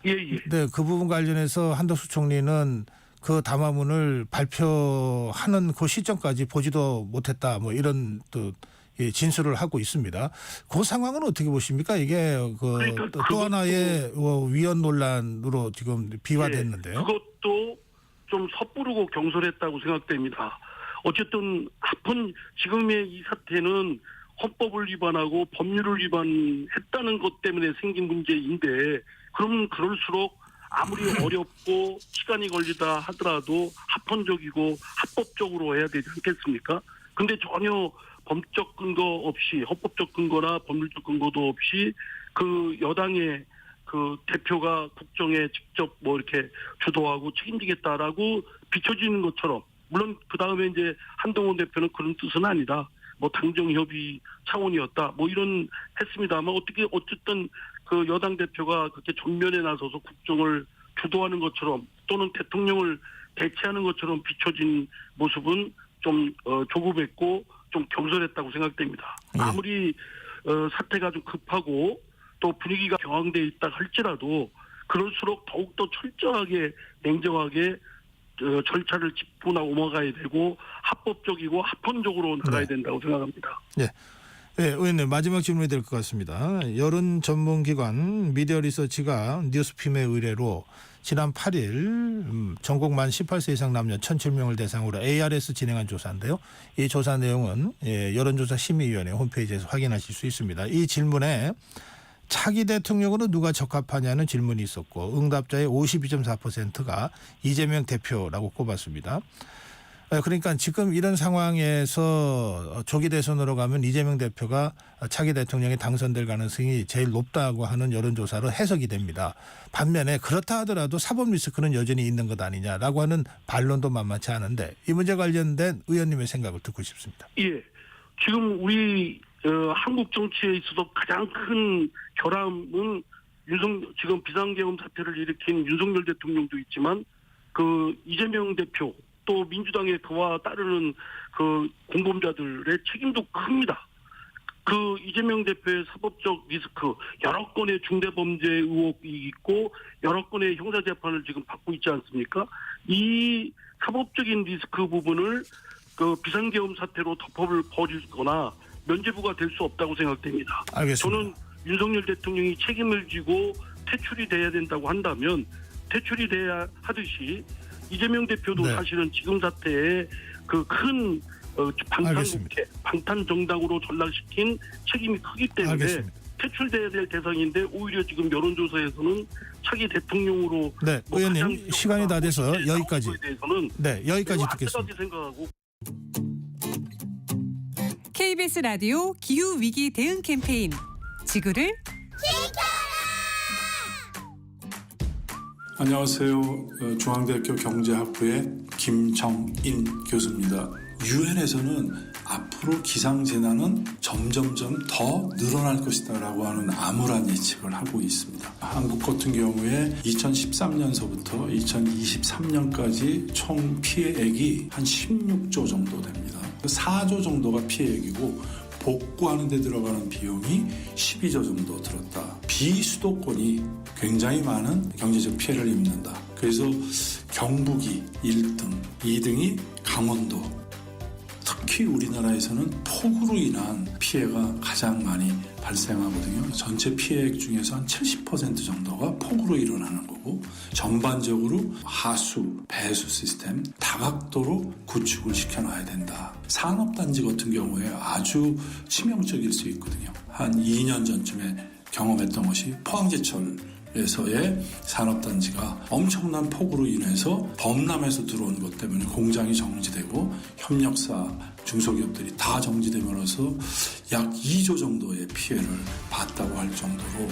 예. 네, 그 부분 관련해서 한덕수 총리는 그 담화문을 발표하는 그 시점까지 보지도 못했다. 뭐 이런 또 진술을 하고 있습니다. 그 상황은 어떻게 보십니까? 이게 그러니까 또 하나의 위헌 논란으로 지금 비화됐는데요. 그것도 좀 섣부르고 경솔했다고 생각됩니다. 어쨌든 지금의 이 사태는 헌법을 위반하고 법률을 위반했다는 것 때문에 생긴 문제인데 그러면 그럴수록 아무리 어렵고 시간이 걸리다 하더라도 합헌적이고 합법적으로 해야 되지 않겠습니까? 근데 전혀 법적 근거 없이 헌법적 근거나 법률적 근거도 없이 그 여당의 그 대표가 국정에 직접 뭐 이렇게 주도하고 책임지겠다라고 비춰지는 것처럼 물론 그 다음에 이제 한동훈 대표는 그런 뜻은 아니다. 뭐 당정 협의 차원이었다. 뭐 이런 했습니다만 어쨌든 그 여당 대표가 그렇게 전면에 나서서 국정을 주도하는 것처럼 또는 대통령을 대체하는 것처럼 비춰진 모습은 좀 조급했고 좀 경솔했다고 생각됩니다. 예. 아무리 사태가 좀 급하고 또 분위기가 격앙돼 있다 할지라도 그럴수록 더욱더 철저하게 냉정하게 절차를 짚고 넘어가야 되고 합법적이고 합헌적으로 나가야 된다고 생각합니다. 네. 네, 의원님 마지막 질문이 될 것 같습니다. 여론 전문기관 미디어 리서치가 뉴스핌의 의뢰로 지난 8일 전국 만 18세 이상 남녀 1,007명을 대상으로 ARS 진행한 조사인데요. 이 조사 내용은 여론조사 심의위원회 홈페이지에서 확인하실 수 있습니다. 이 질문에 차기 대통령으로 누가 적합하냐는 질문이 있었고 응답자의 52.4%가 이재명 대표라고 꼽았습니다. 그러니까 지금 이런 상황에서 조기 대선으로 가면 이재명 대표가 차기 대통령이 당선될 가능성이 제일 높다고 하는 여론조사로 해석이 됩니다. 반면에 그렇다 하더라도 사법 리스크는 여전히 있는 것 아니냐라고 하는 반론도 만만치 않은데 이 문제 관련된 의원님의 생각을 듣고 싶습니다. 예, 지금 우리 한국 정치에 있어서 가장 큰 결함은 지금 비상계엄 사태를 일으킨 윤석열 대통령도 있지만 그 이재명 대표 또 민주당의 그와 따르는 그 공범자들의 책임도 큽니다. 그 이재명 대표의 사법적 리스크 여러 건의 중대범죄 의혹이 있고 여러 건의 형사재판을 지금 받고 있지 않습니까? 이 사법적인 리스크 부분을 그 비상계엄 사태로 덮어를 버리거나 면죄부가 될 수 없다고 생각됩니다. 알겠습니다. 저는 윤석열 대통령이 책임을 지고 퇴출이 돼야 된다고 한다면 퇴출이 돼야 하듯이 이재명 대표도 네. 사실은 지금 사태에 그 큰 방탄국회, 방탄정당으로 전락시킨 책임이 크기 때문에 알겠습니다. 퇴출돼야 될 대상인데 오히려 지금 여론조사에서는 차기 대통령으로 네, 의원님 시간이 다 돼서 여기까지. 대해서는 네, 여기까지 매우 듣겠습니다. 안타깝게 생각하고. KBS 라디오 기후위기 대응 캠페인 지구를 안녕하세요. 중앙대학교 경제학부의 김정인 교수입니다. 유엔에서는 앞으로 기상재난은 점점점 더 늘어날 것이다라고 하는 암울한 예측을 하고 있습니다. 한국 같은 경우에 2013년서부터 2023년까지 총 피해액이 한 16조 정도 됩니다. 4조 정도가 피해액이고 복구하는 데 들어가는 비용이 12조 정도 들었다. 비수도권이 굉장히 많은 경제적 피해를 입는다. 그래서 경북이 1등, 2등이 강원도. 특히 우리나라에서는 폭우로 인한 피해가 가장 많이 발생하거든요. 전체 피해액 중에서 한 70% 정도가 폭우로 일어나는 거고 전반적으로 하수, 배수 시스템 다각도로 구축을 시켜놔야 된다. 산업단지 같은 경우에 아주 치명적일 수 있거든요. 한 2년 전쯤에 경험했던 것이 포항제철에서의 산업단지가 엄청난 폭우로 인해서 범람에서 들어온 것 때문에 공장이 정지되고 협력사 중소기업들이 다 정지됨으로써 약 2조 정도의 피해를 봤다고 할 정도로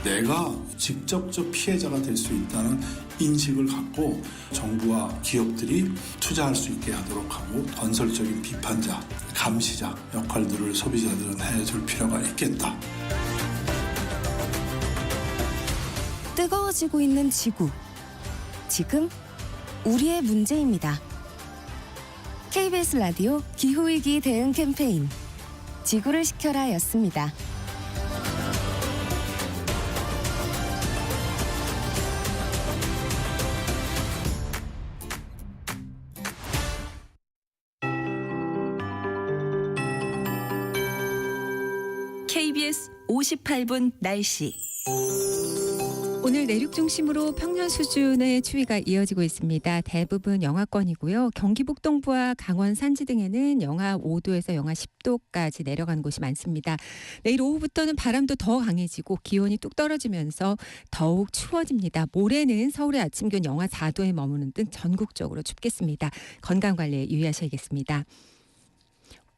내가 직접적 피해자가 될 수 있다는 인식을 갖고 정부와 기업들이 투자할 수 있게 하도록 하고 건설적인 비판자, 감시자 역할들을 소비자들은 해줄 필요가 있겠다. 뜨거워지고 있는 지구. 지금 우리의 문제입니다. KBS 라디오 기후위기 대응 캠페인 지구를 지켜라 였습니다. KBS 58분 날씨. 오늘 내륙 중심으로 평년 수준의 추위가 이어지고 있습니다. 대부분 영하권이고요. 경기 북동부와 강원 산지 등에는 영하 5도에서 영하 10도까지 내려간 곳이 많습니다. 내일 오후부터는 바람도 더 강해지고 기온이 뚝 떨어지면서 더욱 추워집니다. 모레는 서울의 아침 기온 영하 4도에 머무는 등 전국적으로 춥겠습니다. 건강관리에 유의하셔야겠습니다.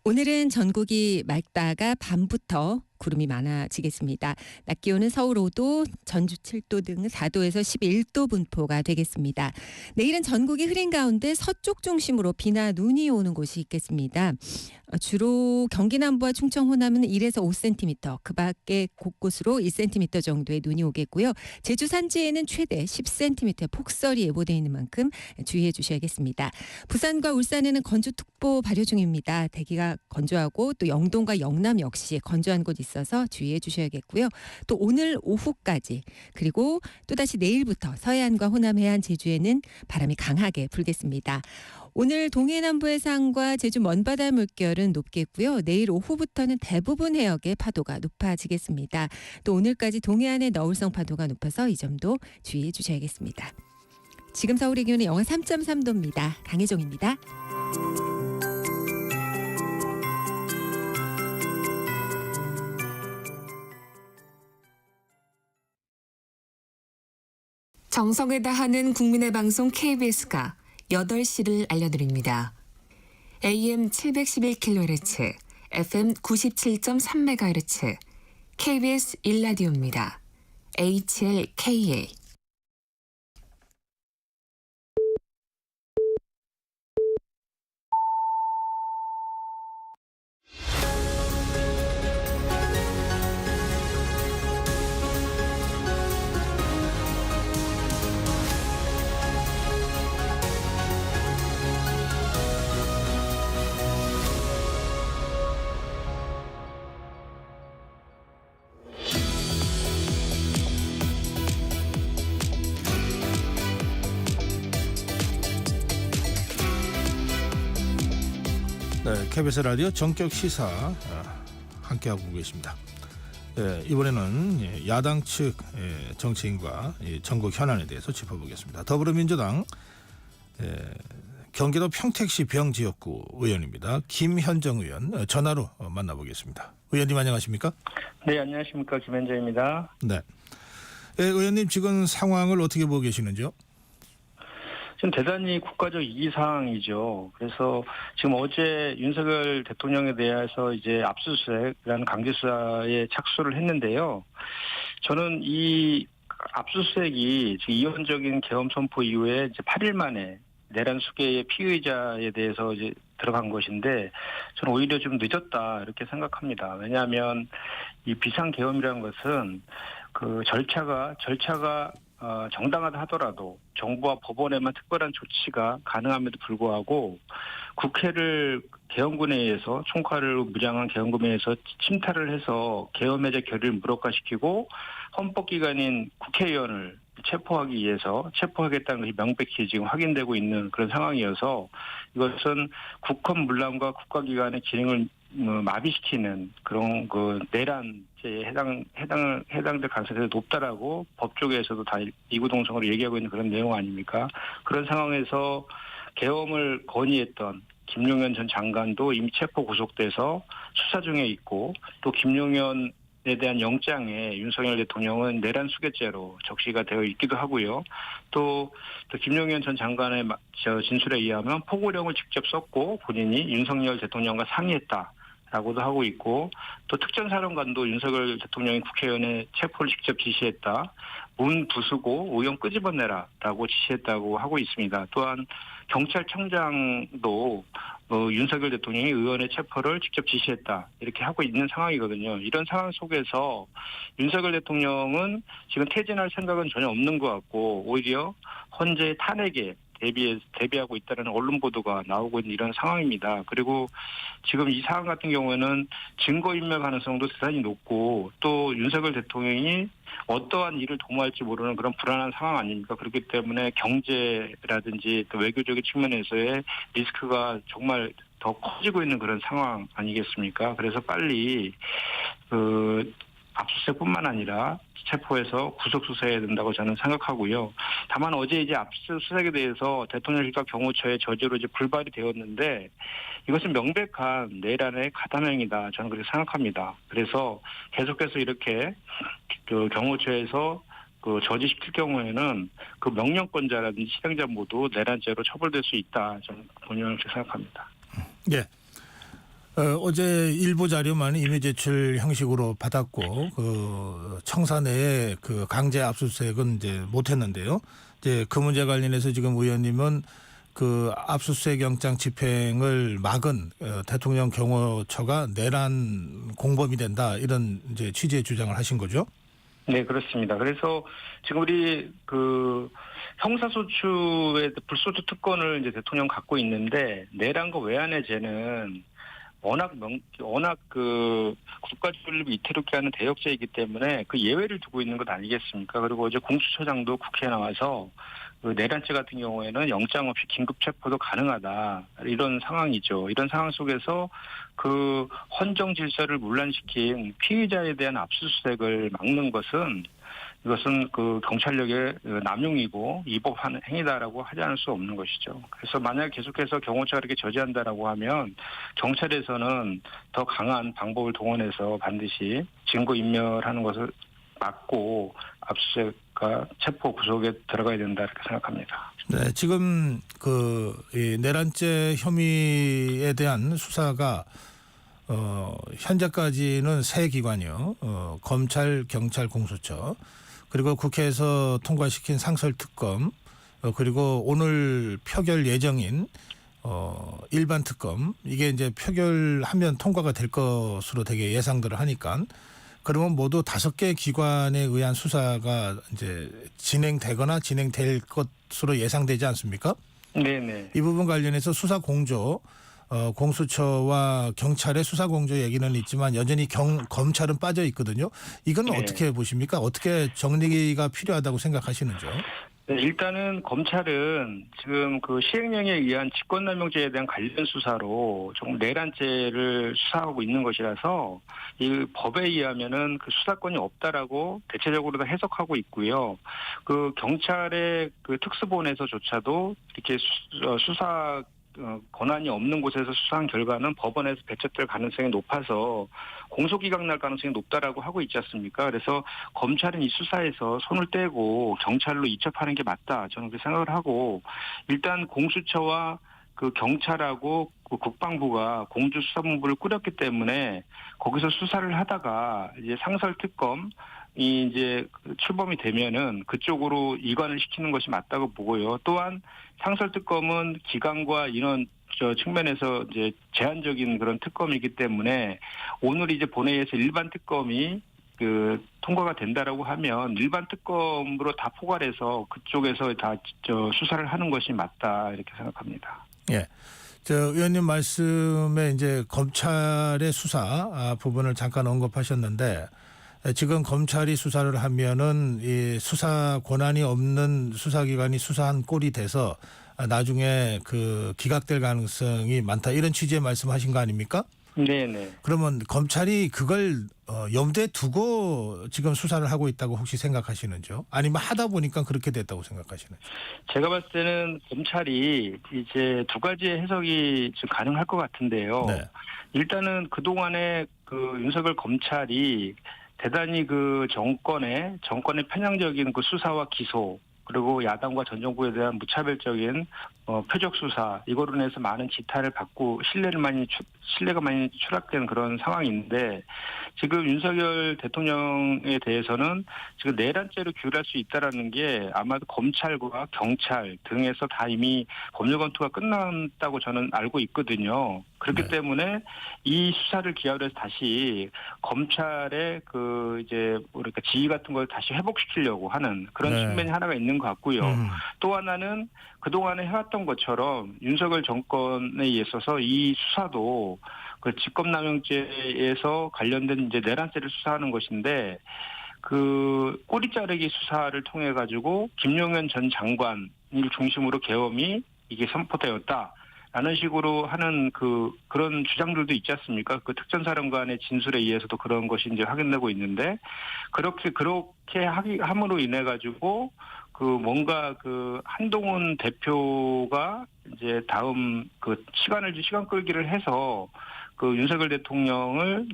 오늘은 전국이 맑다가 밤부터 구름이 많아지겠습니다. 낮 기온은 서울 5도, 전주 7도 등 4도에서 11도 분포가 되겠습니다. 내일은 전국이 흐린 가운데 서쪽 중심으로 비나 눈이 오는 곳이 있겠습니다. 주로 경기 남부와 충청 호남은 1에서 5cm, 그 밖에 곳곳으로 1cm 정도의 눈이 오겠고요. 제주 산지에는 최대 10cm의 폭설이 예보되어 있는 만큼 주의해 주셔야겠습니다. 부산과 울산에는 건조특보 발효 중입니다. 대기가 건조하고 또 영동과 영남 역시 건조한 곳 있어서 주의해 주셔야겠고요. 또 오늘 오후까지 그리고 또다시 내일부터 서해안과 호남 해안 제주에는 바람이 강하게 불겠습니다. 오늘 동해 남부 해상과 제주 먼바다 물결은 높겠고요. 내일 오후부터는 대부분 해역의 파도가 높아지겠습니다. 또 오늘까지 동해안의 너울성 파도가 높아서 이 점도 주의해 주셔야겠습니다. 지금 서울의 기온은 영하 3.3도입니다. 강혜정입니다. 정성을 다하는 국민의 방송 KBS가 8시를 알려드립니다. AM 711kHz, FM 97.3MHz, KBS 1라디오입니다. HLKA. 네, KBS 라디오 전격 시사 함께하고 계십니다. 이번에는 야당 측 정치인과 전국 현안에 대해서 짚어보겠습니다. 더불어민주당 경기도 평택시 병지역구 의원입니다. 김현정 의원 전화로 만나보겠습니다. 의원님 안녕하십니까? 네, 안녕하십니까. 김현정입니다. 네. 의원님 지금 상황을 어떻게 보고 계시는지요? 지금 대단히 국가적 위기 상황이죠. 그래서 지금 어제 윤석열 대통령에 대해서 이제 압수수색이라는 강제 수사에 착수를 했는데요. 저는 이 압수수색이 지금 이원적인 계엄 선포 이후에 이제 8일 만에 내란 수계의 피의자에 대해서 이제 들어간 것인데 저는 오히려 좀 늦었다 이렇게 생각합니다. 왜냐하면 이 비상계엄이라는 것은 그 절차가 정당하다 하더라도 정부와 법원에만 특별한 조치가 가능함에도 불구하고 국회를 계엄군에 의해서 총칼을 무장한 계엄군에 의해서 침탈을 해서 계엄 해제 결의를 무력화시키고 헌법기관인 국회의원을 체포하기 위해서 체포하겠다는 것이 명백히 지금 확인되고 있는 그런 상황이어서 이것은 국헌문란과 국가기관의 기능을 마비시키는 그런 그 내란죄에 해당될 가능성이 높다라고 법 쪽에서도 다 이구동성으로 얘기하고 있는 그런 내용 아닙니까? 그런 상황에서 계엄을 건의했던 김용현 전 장관도 이미 체포 구속돼서 수사 중에 있고 또 김용현에 대한 영장에 윤석열 대통령은 내란 수괴죄로 적시가 되어 있기도 하고요. 또 김용현 전 장관의 진술에 의하면 포고령을 직접 썼고 본인이 윤석열 대통령과 상의했다라고도 하고 있고 또 특전사령관도 윤석열 대통령이 국회의원의 체포를 직접 지시했다. 문 부수고 의원 끄집어내라라고 지시했다고 하고 있습니다. 또한 경찰청장도 윤석열 대통령이 의원의 체포를 직접 지시했다 이렇게 하고 있는 상황이거든요. 이런 상황 속에서 윤석열 대통령은 지금 퇴진할 생각은 전혀 없는 것 같고 오히려 헌재 탄핵에 대비하고 있다는 언론 보도가 나오고 있는 이런 상황입니다. 그리고 지금 이 상황 같은 경우에는 증거인멸 가능성도 대단히 높고 또 윤석열 대통령이 어떠한 일을 도모할지 모르는 그런 불안한 상황 아닙니까? 그렇기 때문에 경제라든지 또 외교적인 측면에서의 리스크가 정말 더 커지고 있는 그런 상황 아니겠습니까? 그래서 빨리 압수수색뿐만 아니라 체포해서 구속 수사해야 된다고 저는 생각하고요. 다만 어제 이제 압수수색에 대해서 대통령실과 경호처의 저지로 이제 불발이 되었는데 이것은 명백한 내란의 가담행위다 저는 그렇게 생각합니다. 그래서 계속해서 이렇게 그 경호처에서 그 저지시킬 경우에는 그 명령권자라든지 실행자 모두 내란죄로 처벌될 수 있다 저는 본인은 그렇게 생각합니다. 예. 어제 일부 자료만 이미 제출 형식으로 받았고 그 청사 내에 그 강제 압수수색은 이제 못했는데요. 이제 그 문제 관련해서 지금 의원님은 그 압수수색 영장 집행을 막은 대통령 경호처가 내란 공범이 된다 이런 이제 취지의 주장을 하신 거죠? 네, 그렇습니다. 그래서 지금 우리 그 형사소추의 불소추 특권을 이제 대통령 갖고 있는데 내란과 외환의 죄는 워낙 그 국가주의를 위태롭게 하는 대역죄이기 때문에 그 예외를 두고 있는 것 아니겠습니까? 그리고 어제 공수처장도 국회에 나와서 그 내란죄 같은 경우에는 영장 없이 긴급 체포도 가능하다 이런 상황이죠. 이런 상황 속에서 그 헌정 질서를 문란시킨 피의자에 대한 압수수색을 막는 것은 이것은 그 경찰력의 남용이고 위법한 행위다라고 하지 않을 수 없는 것이죠. 그래서 만약 계속해서 경호처가 이렇게 저지한다라고 하면 경찰에서는 더 강한 방법을 동원해서 반드시 증거 인멸하는 것을 막고 압수수색과 체포 구속에 들어가야 된다 이렇게 생각합니다. 네, 지금 이 내란죄 혐의에 대한 수사가 현재까지는 세 기관이요. 검찰, 경찰, 공수처, 그리고 국회에서 통과시킨 상설특검, 그리고 오늘 표결 예정인 일반 특검, 이게 이제 표결하면 통과가 될 것으로 되게 예상들을 하니까, 그러면 모두 5개 기관에 의한 수사가 이제 진행되거나 진행될 것으로 예상되지 않습니까? 네네. 이 부분 관련해서 수사 공조, 공수처와 경찰의 수사 공조 얘기는 있지만 여전히 검찰은 빠져 있거든요. 이건 네. 어떻게 보십니까? 어떻게 정리가 필요하다고 생각하시는지요? 네, 일단은 검찰은 지금 그 시행령에 의한 직권남용죄에 대한 관련 수사로 조금 내란죄를 수사하고 있는 것이라서 이 법에 의하면은 그 수사권이 없다라고 대체적으로 다 해석하고 있고요. 그 경찰의 그 특수본에서조차도 이렇게 수사 권한이 없는 곳에서 수사한 결과는 법원에서 배척될 가능성이 높아서 공소기각 날 가능성이 높다라고 하고 있지 않습니까? 그래서 검찰은 이 수사에서 손을 떼고 경찰로 이첩하는 게 맞다. 저는 그렇게 생각을 하고, 일단 공수처와 그 경찰하고 그 국방부가 공주수사본부를 꾸렸기 때문에 거기서 수사를 하다가 이제 상설특검 이제 출범이 되면은 그쪽으로 이관을 시키는 것이 맞다고 보고요. 또한 상설특검은 기간과 인원 측면에서 이제 제한적인 그런 특검이기 때문에 오늘 이제 본회의에서 일반 특검이 통과가 된다라고 하면 일반 특검으로 다 포괄해서 그쪽에서 다 수사를 하는 것이 맞다 이렇게 생각합니다. 예. 의원님 말씀에 이제 검찰의 수사 부분을 잠깐 언급하셨는데, 지금 검찰이 수사를 하면은 이 수사 권한이 없는 수사기관이 수사한 꼴이 돼서 나중에 기각될 가능성이 많다, 이런 취지의 말씀하신 거 아닙니까? 네네. 그러면 검찰이 그걸 염두에 두고 지금 수사를 하고 있다고 혹시 생각하시는지요? 아니면 하다 보니까 그렇게 됐다고 생각하시는지? 제가 봤을 때는 검찰이 이제 두 가지의 해석이 지금 가능할 것 같은데요. 네. 일단은 그동안에 윤석열 검찰이 대단히 정권의 편향적인 수사와 기소, 그리고 야당과 전 정부에 대한 무차별적인 표적 수사, 이거로 인해서 많은 지탄을 받고 신뢰가 많이 추락된 그런 상황인데, 지금 윤석열 대통령에 대해서는 지금 내란죄로 기울할 수 있다라는 게 아마도 검찰과 경찰 등에서 다 이미 법률 검토가 끝났다고 저는 알고 있거든요. 그렇기 네. 때문에 이 수사를 기하로 해서 다시 검찰의 뭐랄까 지위 같은 걸 다시 회복시키려고 하는 그런 네. 측면이 하나가 있는 것 같고요. 또 하나는 그동안에 해왔던 것처럼 윤석열 정권에 있어서 이 수사도 직권남용죄에서 관련된 이제 내란죄를 수사하는 것인데, 꼬리 자르기 수사를 통해 가지고 김용현 전 장관을 중심으로 계엄이 이게 선포되었다. 라는 식으로 하는 그런 주장들도 있지 않습니까? 특전사령관의 진술에 의해서도 그런 것이 이제 확인되고 있는데, 그렇게 함으로 인해 가지고 뭔가 한동훈 대표가 이제 다음 시간 끌기를 해서 윤석열 대통령을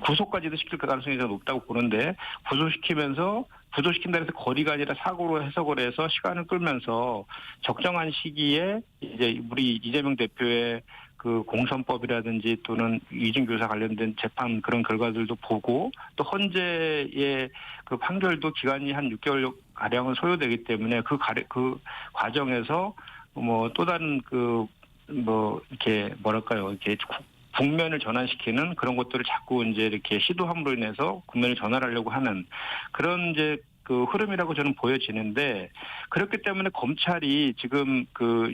구속까지도 시킬 가능성이 더 높다고 보는데, 구속시킨다 해서 거리가 아니라 사고로 해석을 해서 시간을 끌면서 적정한 시기에 이제 우리 이재명 대표의 공선법이라든지 또는 이중교사 관련된 재판 그런 결과들도 보고, 또 헌재의 판결도 기간이 한 6개월 가량은 소요되기 때문에 그 과정에서 또 다른 이렇게 국면을 전환시키는 그런 것들을 자꾸 이제 이렇게 시도함으로 인해서 국면을 전환하려고 하는 그런 이제 흐름이라고 저는 보여지는데, 그렇기 때문에 검찰이 지금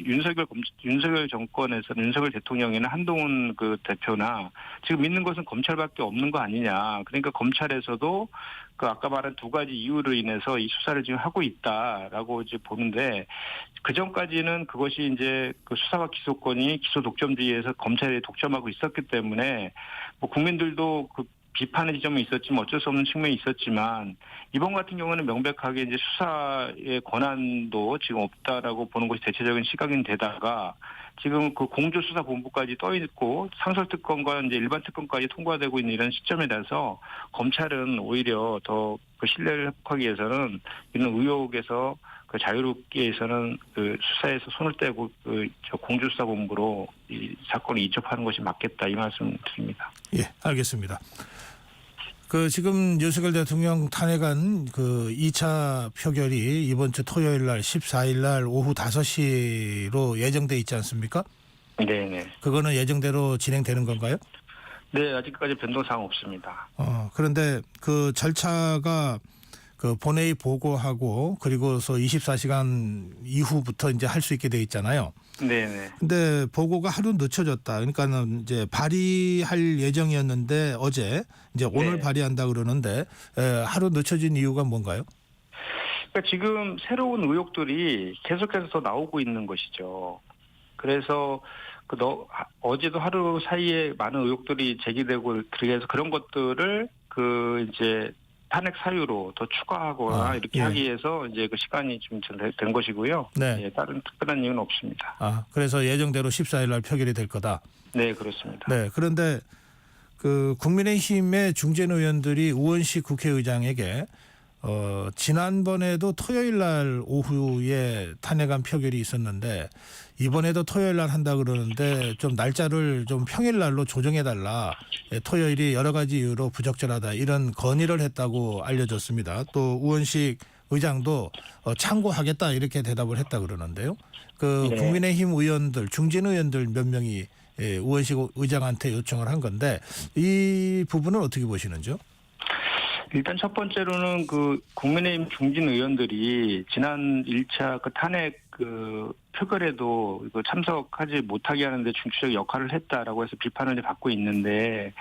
윤석열 정권에서는 윤석열 대통령이나 한동훈 대표나 지금 믿는 것은 검찰밖에 없는 거 아니냐. 그러니까 검찰에서도 아까 말한 두 가지 이유로 인해서 이 수사를 지금 하고 있다라고 이제 보는데, 그 전까지는 그것이 이제 수사와 기소권이 기소 독점주의에서 검찰이 독점하고 있었기 때문에 국민들도 비판의 지점은 있었지만 어쩔 수 없는 측면이 있었지만, 이번 같은 경우는 명백하게 이제 수사의 권한도 지금 없다라고 보는 것이 대체적인 시각인데다가 지금 그 공조수사본부까지 떠 있고 상설특검과 이제 일반 특검까지 통과되고 있는 이런 시점이라서 검찰은 오히려 더 그 신뢰를 회복하기 위해서는 이런 의혹에서 그 자유롭게 해서는 그 수사에서 손을 떼고 저 공조수사본부로 이 사건을 이첩하는 것이 맞겠다 이 말씀 드립니다. 예, 알겠습니다. 그 지금 윤석열 대통령 탄핵안 그 2차 표결이 이번 주 토요일 날 14일 날 오후 5시로 예정돼 있지 않습니까? 네. 그거는 예정대로 진행되는 건가요? 네, 아직까지 변동사항 없습니다. 그런데 그 절차가 그 본회의 보고하고 그리고서 24시간 이후부터 이제 할 수 있게 돼 있잖아요. 네네. 근데 보고가 하루 늦춰졌다. 그러니까는 이제 발의할 예정이었는데 어제 이제 오늘 네. 발의한다 그러는데 하루 늦춰진 이유가 뭔가요? 그러니까 지금 새로운 의혹들이 계속해서 더 나오고 있는 것이죠. 그래서 어제도 하루 사이에 많은 의혹들이 제기되고 그래서 그런 것들을 그 이제 탄핵 사유로 더 추가하거나 이렇게 하기 위해서 이제 그 시간이 좀 된 것이고요. 네. 예, 다른 특별한 이유는 없습니다. 그래서 예정대로 14일 날 표결이 될 거다. 네, 그렇습니다. 네. 그런데 그 국민의힘의 중진 의원들이 우원식 국회의장에게 지난번에도 토요일 날 오후에 탄핵안 표결이 있었는데 이번에도 토요일 날 한다 그러는데 좀 날짜를 좀 평일 날로 조정해 달라. 토요일이 여러 가지 이유로 부적절하다. 이런 건의를 했다고 알려졌습니다. 또 우원식 의장도 참고하겠다 이렇게 대답을 했다 그러는데요. 그 네. 국민의힘 의원들, 중진 의원들 몇 명이 우원식 의장한테 요청을 한 건데 이 부분은 어떻게 보시는지요? 일단 첫 번째로는 그 국민의힘 중진 의원들이 지난 1차 그 탄핵 그 표결에도 그 참석하지 못하게 하는데 중추적 역할을 했다라고 해서 비판을 받고 있는데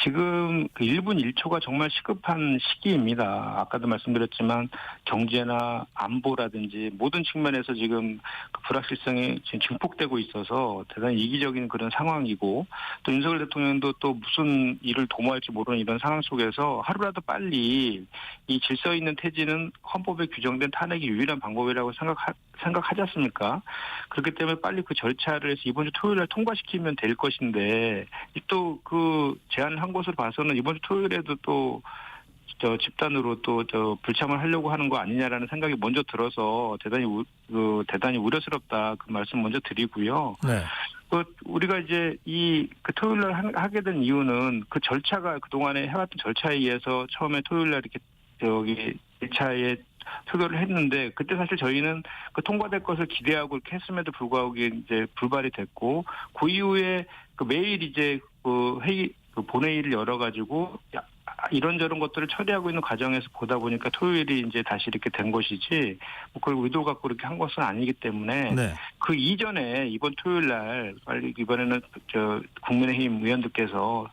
지금 그 1분 1초가 정말 시급한 시기입니다. 아까도 말씀드렸지만 경제나 안보라든지 모든 측면에서 지금 그 불확실성이 지금 증폭되고 있어서 대단히 이기적인 그런 상황이고 또 윤석열 대통령도 또 무슨 일을 도모할지 모르는 이런 상황 속에서 하루라도 빨리 이 질서 있는 퇴진은 헌법에 규정된 탄핵이 유일한 방법이라고 생각하지 않습니까? 그렇기 때문에 빨리 그 절차를 해서 이번 주 토요일 날 통과시키면 될 것인데 또 그 제안을 한 것으로 봐서는 이번 주 토요일에도 또 집단으로 또 불참을 하려고 하는 거 아니냐라는 생각이 먼저 들어서 대단히 우려스럽다 그 말씀 먼저 드리고요. 네. 우리가 이제 그 토요일 날 하게 된 이유는 그 절차가 그동안에 해왔던 절차에 의해서 처음에 토요일 날 이렇게 1차에 표결을 했는데 그때 사실 저희는 그 통과될 것을 기대하고 이렇게 했음에도 불구하고 이제 불발이 됐고 그 이후에 그 매일 이제 그 본회의를 열어가지고 이런저런 것들을 처리하고 있는 과정에서 보다 보니까 토요일이 이제 다시 이렇게 된 것이지 그걸 의도 갖고 이렇게 한 것은 아니기 때문에 네. 그 이전에 이번 토요일 날 빨리 이번에는 국민의힘 의원들께서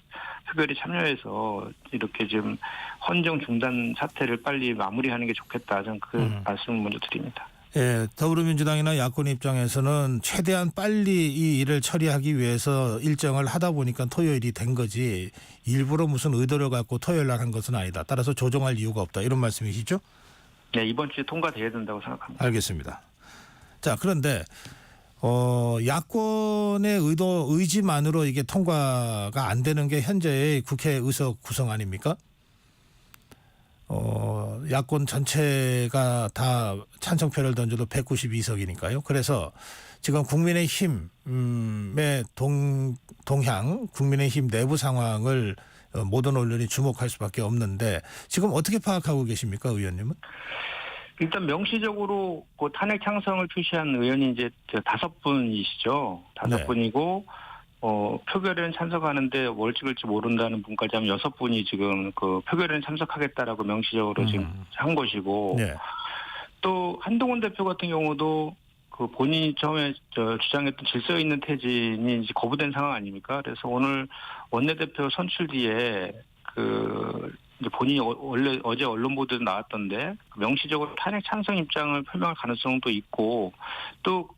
표결에 참여해서 이렇게 지금 헌정 중단 사태를 빨리 마무리하는 게 좋겠다. 저는 그 말씀을 먼저 드립니다. 예, 더불어민주당이나 야권 입장에서는 최대한 빨리 이 일을 처리하기 위해서 일정을 하다 보니까 토요일이 된 거지 일부러 무슨 의도를 갖고 토요일 날 한 것은 아니다. 따라서 조정할 이유가 없다. 이런 말씀이시죠? 네, 이번 주에 통과돼야 된다고 생각합니다. 알겠습니다. 자, 그런데 야권의 의지만으로 이게 통과가 안 되는 게 현재의 국회 의석 구성 아닙니까? 야권 전체가 다 찬성표를 던져도 192석이니까요. 그래서 지금 국민의힘의 동향, 국민의힘 내부 상황을 모든 언론이 주목할 수밖에 없는데 지금 어떻게 파악하고 계십니까, 의원님은? 일단 명시적으로 그 탄핵 찬성을 표시한 의원이 이제 5분이시죠. 5분이고 표결에는 참석하는데 월직을지 모른다는 분까지 하면 6분이 지금 그 표결에는 참석하겠다라고 명시적으로 지금 한 것이고 네. 또 한동훈 대표 같은 경우도 그 본인이 처음에 주장했던 질서 있는 퇴진이 이제 거부된 상황 아닙니까? 그래서 오늘 원내대표 선출 뒤에 이제 본인이 어제 언론 보도에 나왔던데 명시적으로 탄핵 찬성 입장을 표명할 가능성도 있고 또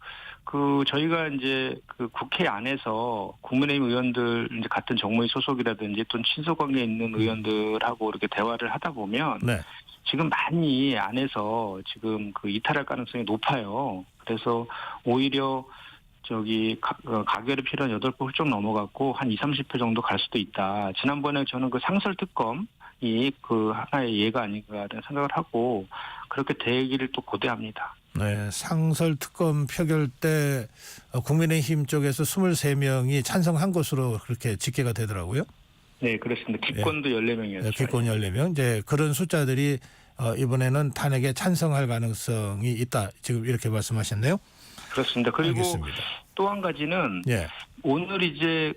저희가 이제 그 국회 안에서 국민의힘 의원들 이제 같은 정무위 소속이라든지 또 친소 관계에 있는 의원들하고 이렇게 대화를 하다 보면 네. 지금 많이 안에서 지금 그 이탈할 가능성이 높아요. 그래서 오히려 가결이 필요한 8번 훌쩍 넘어갔고 한 20-30표 정도 갈 수도 있다. 지난번에 저는 그 상설 특검이 그 하나의 예가 아닌가 하는 생각을 하고 그렇게 되기를 또 고대합니다. 네, 상설 특검 표결 때 국민의힘 쪽에서 23명이 찬성한 것으로 그렇게 집계가 되더라고요. 네, 그렇습니다. 기권도 14명이었죠. 네, 기권 14명. 이제 그런 숫자들이 이번에는 탄핵에 찬성할 가능성이 있다. 지금 이렇게 말씀하셨네요. 그렇습니다. 그리고 알겠습니다. 또 한 가지는 예. 오늘 이제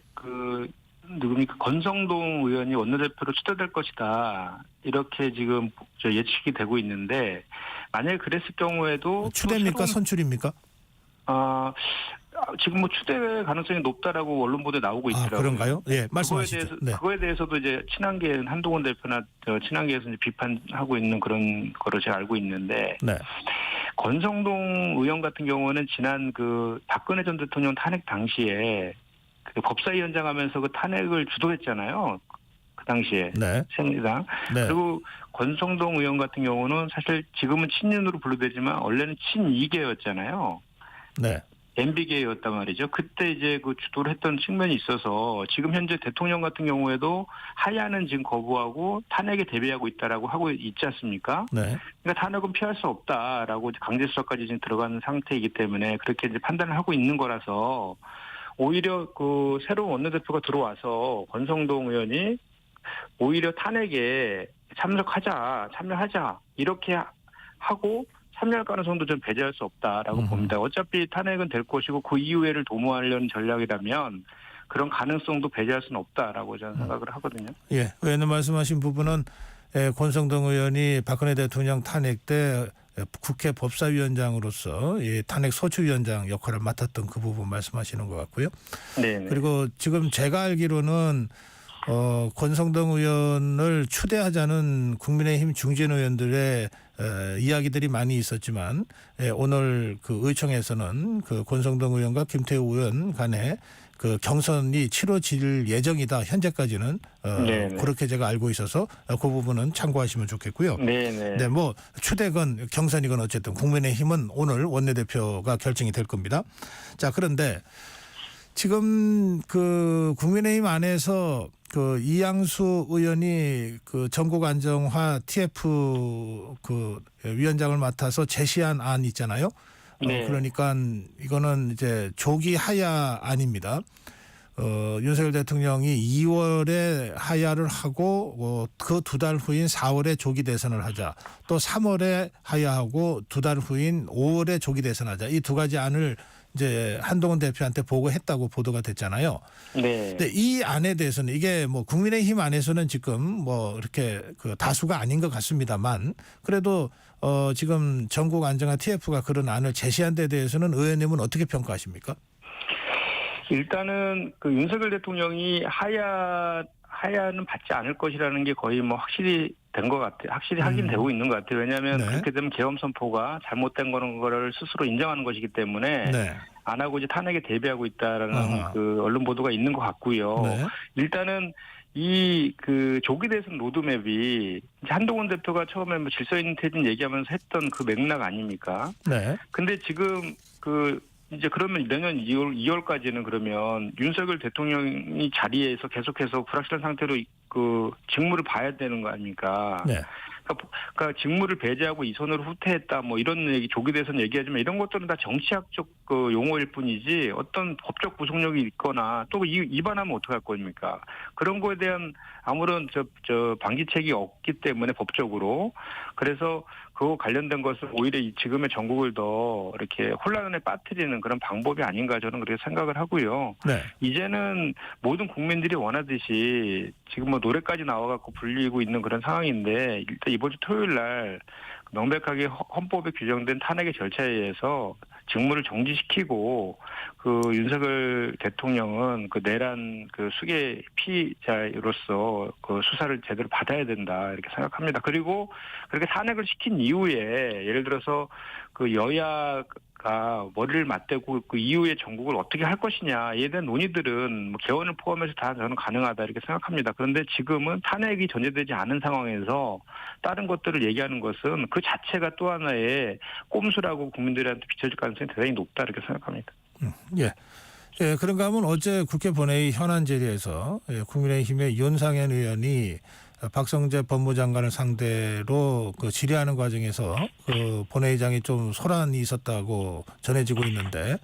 누굽니까 권성동 의원이 원내대표로 추대될 것이다. 이렇게 지금 예측이 되고 있는데 만약에 그랬을 경우에도 추대입니까? 선출입니까? 지금 뭐 추대 가능성이 높다라고 언론 보도에 나오고 있더라고요. 그런가요? 예, 말씀하시죠. 그거에 대해서도 이제 친한계 한동훈 대표나 친한계에서 이제 비판하고 있는 그런 거로 제가 알고 있는데 네. 권성동 의원 같은 경우는 지난 그 박근혜 전 대통령 탄핵 당시에 그 법사위원장 하면서 그 탄핵을 주도했잖아요. 그 당시에 네. 새누리당. 네. 그리고 권성동 의원 같은 경우는 사실 지금은 친윤으로 분류되지만 원래는 친이계였잖아요. 네. MB계였단 말이죠. 그때 이제 그 주도를 했던 측면이 있어서 지금 현재 대통령 같은 경우에도 하야는 지금 거부하고 탄핵에 대비하고 있다라고 하고 있지 않습니까? 네. 그러니까 탄핵은 피할 수 없다라고 강제 수사까지 지금 들어가는 상태이기 때문에 그렇게 이제 판단을 하고 있는 거라서 오히려 그 새로운 원내대표가 들어와서 권성동 의원이 오히려 탄핵에 참여하자 이렇게 하고 참여할 가능성도 좀 배제할 수 없다라고 봅니다. 어차피 탄핵은 될 것이고 그 이후에를 도모하려는 전략이라면 그런 가능성도 배제할 수는 없다라고 저는 생각을 하거든요. 예, 의원님 말씀하신 부분은 권성동 의원이 박근혜 대통령 탄핵 때 국회 법사위원장으로서 탄핵 소추위원장 역할을 맡았던 그 부분 말씀하시는 것 같고요. 네. 그리고 지금 제가 알기로는 권성동 의원을 추대하자는 국민의힘 중진 의원들의 이야기들이 많이 있었지만 오늘 그 의총에서는 그 권성동 의원과 김태우 의원 간에 그 경선이 치러질 예정이다. 현재까지는 그렇게 제가 알고 있어서 그 부분은 참고하시면 좋겠고요. 네네. 네, 뭐 추대건 경선이건 어쨌든 국민의힘은 오늘 원내대표가 결정이 될 겁니다. 자, 그런데 지금 그 국민의힘 안에서 그 이양수 의원이 그 전국 안정화 TF 그 위원장을 맡아서 제시한 안 있잖아요. 네. 그러니까 이거는 이제 조기 하야 안입니다. 윤석열 대통령이 2월에 하야를 하고 그 2달 후인 4월에 조기 대선을 하자. 또 3월에 하야하고 2달 후인 5월에 조기 대선하자. 이 두 가지 안을 이제 한동훈 대표한테 보고했다고 보도가 됐잖아요. 네. 근데 이 안에 대해서는 이게 뭐 국민의힘 안에서는 지금 뭐 이렇게 그 다수가 아닌 것 같습니다만 그래도 지금 전국 안정화 TF가 그런 안을 제시한 데 대해서는 의원님은 어떻게 평가하십니까? 일단은 그 윤석열 대통령이 하야는 받지 않을 것이라는 게 거의 뭐 확실히 된 것 같아요. 확실히 확인되고 있는 것 같아요. 왜냐하면 그렇게 되면 계엄 선포가 잘못된 거를 스스로 인정하는 것이기 때문에 안 하고 이제 탄핵에 대비하고 있다라는 그 언론 보도가 있는 것 같고요. 일단은 이 그 조기 대선 로드맵이 한동훈 대표가 처음에 뭐 질서 있는 퇴진 얘기하면서 했던 그 맥락 아닙니까? 네. 근데 지금 이제 그러면 내년 2월까지는 그러면 윤석열 대통령이 자리에서 계속해서 불확실한 상태로 그 직무를 봐야 되는 거 아닙니까? 네. 그러니까 직무를 배제하고 이선으로 후퇴했다 뭐 이런 얘기 조기 대선 얘기하지만 이런 것들은 다 정치학적 그 용어일 뿐이지 어떤 법적 구속력이 있거나 또 위반하면 어떡할 겁니까? 그런 거에 대한 아무런 방지책이 없기 때문에 법적으로 그래서 그거 관련된 것은 오히려 지금의 전국을 더 이렇게 혼란에 빠뜨리는 그런 방법이 아닌가 저는 그렇게 생각을 하고요. 네. 이제는 모든 국민들이 원하듯이 지금 뭐 노래까지 나와갖고 불리고 있는 그런 상황인데 일단 이번 주 토요일 날 명백하게 헌법에 규정된 탄핵의 절차에 의해서 직무를 정지시키고 그 윤석열 대통령은 그 내란 그 수괴 피의자로서 그 수사를 제대로 받아야 된다 이렇게 생각합니다. 그리고 그렇게 탄핵을 시킨 이후에 예를 들어서 그 여야가 머리를 맞대고 그 이후에 전국을 어떻게 할 것이냐에 대한 논의들은 뭐 개헌을 포함해서 다 저는 가능하다 이렇게 생각합니다. 그런데 지금은 탄핵이 전제되지 않은 상황에서 다른 것들을 얘기하는 것은 그 자체가 또 하나의 꼼수라고 국민들한테 비춰질 가능성이 대단히 높다 이렇게 생각합니다. 예. 예, 그런가 하면 어제 국회 본회의 현안 질의에서 국민의힘의 윤상현 의원이 박성재 법무장관을 상대로 그 질의하는 과정에서 그 본회의장이 좀 소란이 있었다고 전해지고 있는데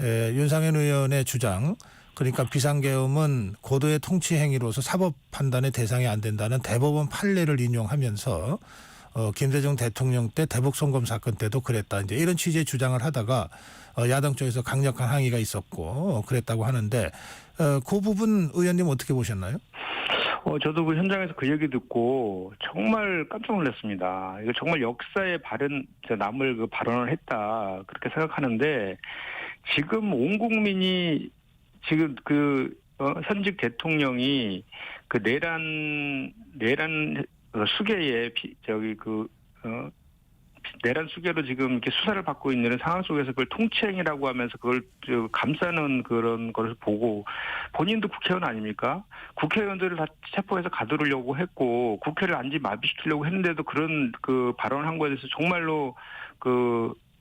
윤상현 의원의 주장, 그러니까 비상계엄은 고도의 통치 행위로서 사법 판단의 대상이 안 된다는 대법원 판례를 인용하면서 김대중 대통령 때 대북 송금 사건 때도 그랬다. 이제 이런 취지의 주장을 하다가 야당 쪽에서 강력한 항의가 있었고 그랬다고 하는데 그 부분 의원님 어떻게 보셨나요? 저도 그 현장에서 그 얘기 듣고 정말 깜짝 놀랐습니다. 이거 정말 역사에 남을 그 발언을 했다 그렇게 생각하는데 지금 온 국민이 지금 현직 대통령이 그 내란 수계에 내란 수계로 지금 이렇게 수사를 받고 있는 상황 속에서 그걸 통치행위라고 하면서 그걸 감싸는 그런 것을 보고 본인도 국회의원 아닙니까? 국회의원들을 다 체포해서 가두려고 했고 국회를 안지 마비시키려고 했는데도 그런 그 발언을 한 거에 대해서 정말로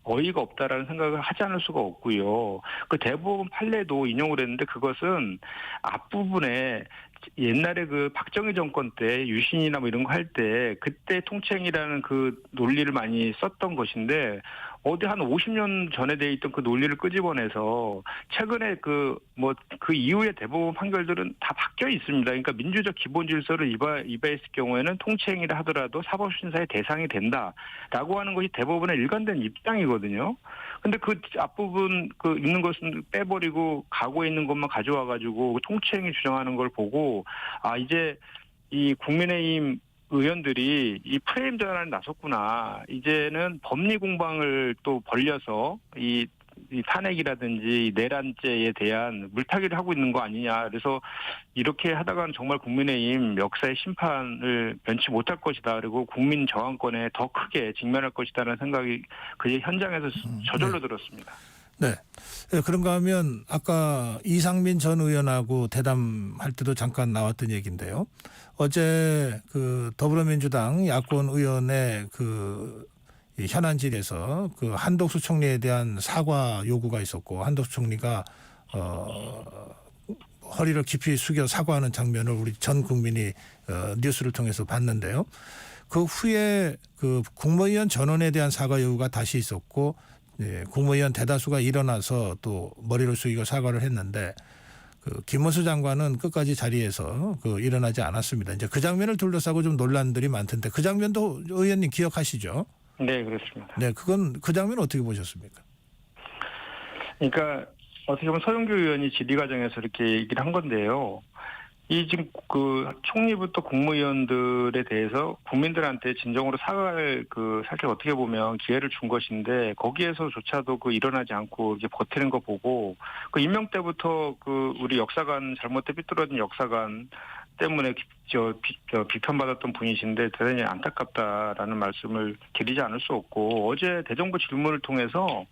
어이가 없다라는 생각을 하지 않을 수가 없고요. 그 대법원 판례도 인용을 했는데 그것은 앞부분에 옛날에 그 박정희 정권 때 유신이나 뭐 이런 거 할 때 그때 통치행위라는 그 논리를 많이 썼던 것인데 어디 한 50년 전에 돼 있던 그 논리를 끄집어내서 최근에 그 이후의 대법원 판결들은 다 바뀌어 있습니다. 그러니까 민주적 기본 질서를 위반했을 경우에는 통치행위를 하더라도 사법심사의 대상이 된다라고 하는 것이 대법원의 일관된 입장이거든요. 근데 그 앞부분 있는 것은 빼버리고 과거에 있는 것만 가져와 가지고 통치행위 주장하는 걸 보고 이제 이 국민의힘 의원들이 이 프레임 전환에 나섰구나. 이제는 법리 공방을 또 벌려서 이 탄핵이라든지 내란죄에 대한 물타기를 하고 있는 거 아니냐. 그래서 이렇게 하다가는 정말 국민의힘 역사의 심판을 면치 못할 것이다. 그리고 국민 저항권에 더 크게 직면할 것이다라는 생각이 그 현장에서 저절로 들었습니다. 네. 그런가 하면 아까 이상민 전 의원하고 대담할 때도 잠깐 나왔던 얘기인데요. 어제 그 더불어민주당 야권 의원의 이 현안질에서 그 한덕수 총리에 대한 사과 요구가 있었고 한덕수 총리가 허리를 깊이 숙여 사과하는 장면을 우리 전 국민이 뉴스를 통해서 봤는데요. 그 후에 그 국무위원 전원에 대한 사과 요구가 다시 있었고 국무위원 대다수가 일어나서 또 머리를 숙이고 사과를 했는데 그 김문수 장관은 끝까지 자리에서 일어나지 않았습니다. 이제 그 장면을 둘러싸고 좀 논란들이 많던데 그 장면도 의원님 기억하시죠? 네, 그렇습니다. 네, 그 장면 어떻게 보셨습니까? 그러니까 어떻게 보면 서영교 의원이 질의 과정에서 이렇게 얘기를 한 건데요. 이 지금 그 총리부터 국무위원들에 대해서 국민들한테 진정으로 사과할 사실 어떻게 보면 기회를 준 것인데 거기에서조차도 일어나지 않고 이렇게 버티는 거 보고 임명 때부터 우리 역사관 잘못돼 삐뚤어진 역사관 때문에 비판받았던 분이신데 대단히 안타깝다라는 말씀을 드리지 않을 수 없고 어제 대정부 질문을 통해서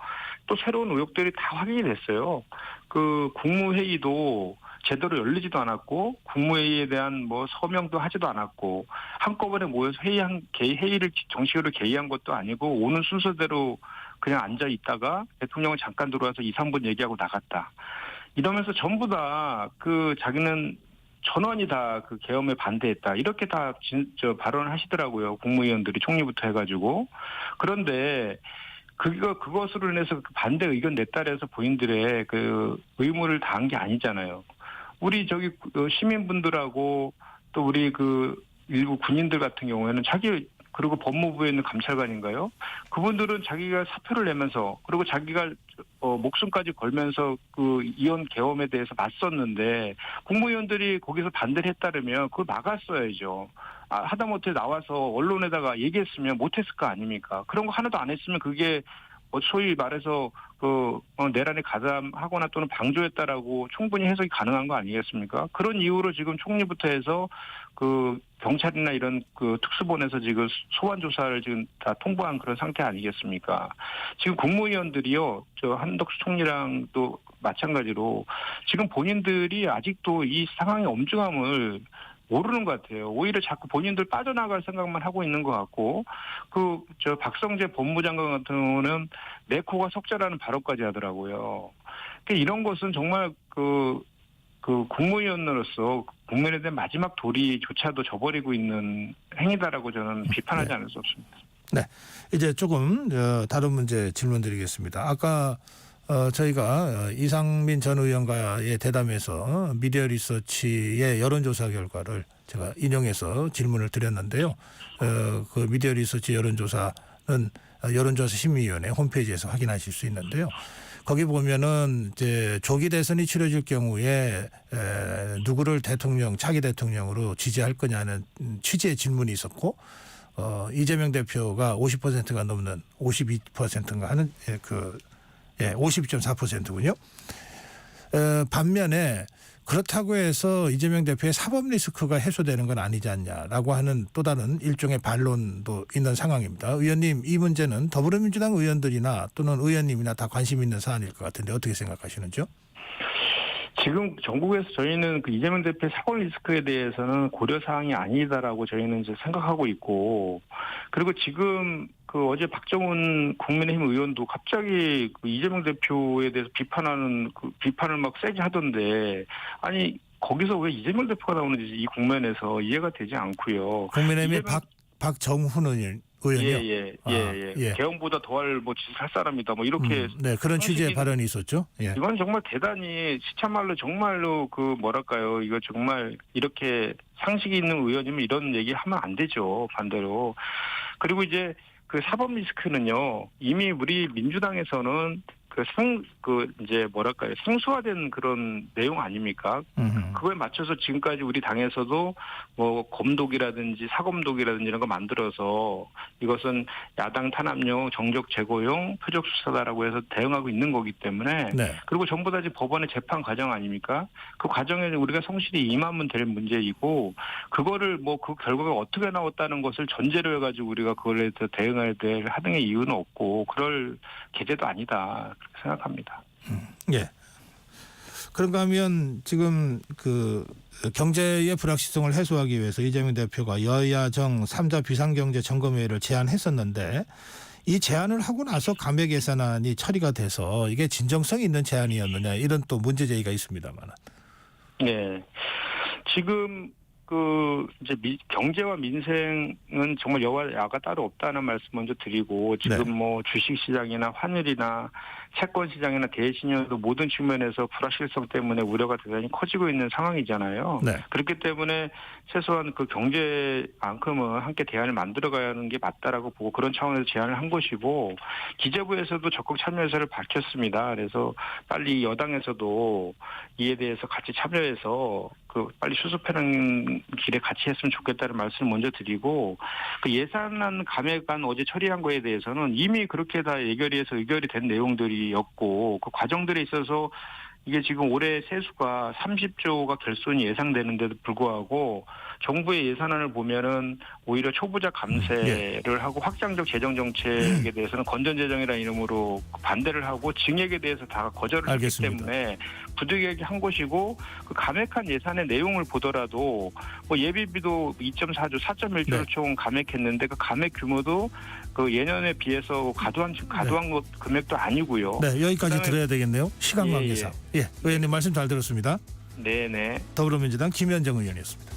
또 새로운 의혹들이 다 확인이 됐어요. 국무회의도 제대로 열리지도 않았고 국무회의에 대한 서명도 하지도 않았고 한꺼번에 모여서 회의를 정식으로 개의한 것도 아니고 오는 순서대로 그냥 앉아 있다가 대통령은 잠깐 들어와서 2, 3분 얘기하고 나갔다. 이러면서 전부 다 자기는 전원이 다 계엄에 반대했다. 이렇게 다 발언을 하시더라고요. 국무위원들이 총리부터 해가지고. 그런데 그것으로 인해서 반대 의견 냈다 해서 본인들의 의무를 다한 게 아니잖아요. 우리 시민분들하고 또 우리 일부 군인들 같은 경우에는 그리고 법무부에 있는 감찰관인가요? 그분들은 자기가 사표를 내면서 그리고 자기가 목숨까지 걸면서 이혼 계엄에 대해서 맞섰는데 국무위원들이 거기서 반대를 했다면 그걸 막았어야죠. 하다못해 나와서 언론에다가 얘기했으면 못했을 거 아닙니까? 그런 거 하나도 안 했으면 그게 소위 말해서 내란에 가담하거나 또는 방조했다라고 충분히 해석이 가능한 거 아니겠습니까? 그런 이유로 지금 총리부터 해서 경찰이나 이런 특수본에서 지금 소환 조사를 지금 다 통보한 그런 상태 아니겠습니까? 지금 국무위원들이요, 한덕수 총리랑도 마찬가지로 지금 본인들이 아직도 이 상황의 엄중함을 모르는 것 같아요. 오히려 자꾸 본인들 빠져나갈 생각만 하고 있는 것 같고, 박성재 법무장관 같은 경우는 내 코가 석자라는 발언까지 하더라고요. 이런 것은 정말 그 국무위원으로서 국민에 대한 마지막 도리조차도 저버리고 있는 행위다라고 저는 비판하지 않을 수 없습니다. 네, 이제 조금 다른 문제 질문드리겠습니다. 아까 저희가 이상민 전 의원과의 대담에서 미디어 리서치의 여론조사 결과를 제가 인용해서 질문을 드렸는데요. 그 미디어 리서치 여론조사는 여론조사 심의위원회 홈페이지에서 확인하실 수 있는데요. 거기 보면은 이제 조기 대선이 치러질 경우에 누구를 차기 대통령으로 지지할 거냐는 취지의 질문이 있었고, 이재명 대표가 50%가 넘는 52%인가 하는 52.4%군요. 반면에 그렇다고 해서 이재명 대표의 사법 리스크가 해소되는 건 아니지 않냐라고 하는 또 다른 일종의 반론도 있는 상황입니다. 의원님, 이 문제는 더불어민주당 의원들이나 또는 의원님이나 다 관심 있는 사안일 것 같은데 어떻게 생각하시는지요? 지금 전국에서 저희는 그 이재명 대표의 사법 리스크에 대해서는 고려 사항이 아니다라고 저희는 이제 생각하고 있고, 그리고 지금 그 어제 박정훈 국민의힘 의원도 갑자기 그 이재명 대표에 대해서 비판을 막 세게 하던데, 아니 거기서 왜 이재명 대표가 나오는지 이 국면에서 이해가 되지 않고요. 국민의힘의 박정훈 의원이요? 예. 개헌보다 더할 짓을 할 사람이다. 이렇게. 네, 그런 취지의 발언이 있었죠. 예. 이건 정말 대단히 시참말로 정말로 이거 정말 이렇게 상식이 있는 의원이면 이런 얘기 하면 안 되죠. 반대로. 그리고 이제 그 사법 리스크는요, 이미 우리 민주당에서는 생소화된 그런 내용 아닙니까? 그거에 맞춰서 지금까지 우리 당에서도 검독이라든지 사검독이라든지 이런 거 만들어서 이것은 야당 탄압용, 정적 제거용, 표적 수사다라고 해서 대응하고 있는 거기 때문에. 네. 그리고 전부 다 법원의 재판 과정 아닙니까? 그 과정에 우리가 성실히 임하면 될 문제이고, 그거를 그 결과가 어떻게 나왔다는 것을 전제로 해가지고 우리가 그걸 대응해야 될 하등의 이유는 없고, 그럴 계제도 아니다. 생각합니다. 예. 그런가 하면 지금 그 경제의 불확실성을 해소하기 위해서 이재명 대표가 여야정 3자 비상경제 점검회의를 제안했었는데, 이 제안을 하고 나서 감액 예산안이 처리가 돼서 이게 진정성 있는 제안이었느냐, 이런 또 문제 제기가 있습니다만. 네. 지금 이제 경제와 민생은 정말 여와 야가 따로 없다는 말씀 먼저 드리고, 지금 주식 시장이나 환율이나 채권 시장이나 대신여도 모든 측면에서 불확실성 때문에 우려가 대단히 커지고 있는 상황이잖아요. 네. 그렇기 때문에 최소한 그 경제만큼은 함께 대안을 만들어가야 하는 게 맞다라고 보고, 그런 차원에서 제안을 한 것이고, 기재부에서도 적극 참여 의사를 밝혔습니다. 그래서 빨리 여당에서도 이에 대해서 같이 참여해서 빨리 수습하는 길에 같이 했으면 좋겠다는 말씀을 먼저 드리고, 그 예산안 감액안 어제 처리한 거에 대해서는 이미 그렇게 다 의결이 된 내용들이었고, 그 과정들에 있어서 이게 지금 올해 세수가 30조가 결손이 예상되는데도 불구하고 정부의 예산안을 보면은 오히려 초부자 감세를 하고 확장적 재정 정책에 대해서는 건전재정이라는 이름으로 반대를 하고 증액에 대해서 다 거절을 했기 때문에 부득이하게 한 것이고, 그 감액한 예산의 내용을 보더라도 예비비도 2.4조, 4.1조를 총 감액했는데, 그 감액 규모도 그 예년에 비해서 과도한 금액도 아니고요. 네, 여기까지 들어야 되겠네요. 시간 관계상. 예, 의원님 말씀 잘 들었습니다. 네네. 더불어민주당 김현정 의원이었습니다.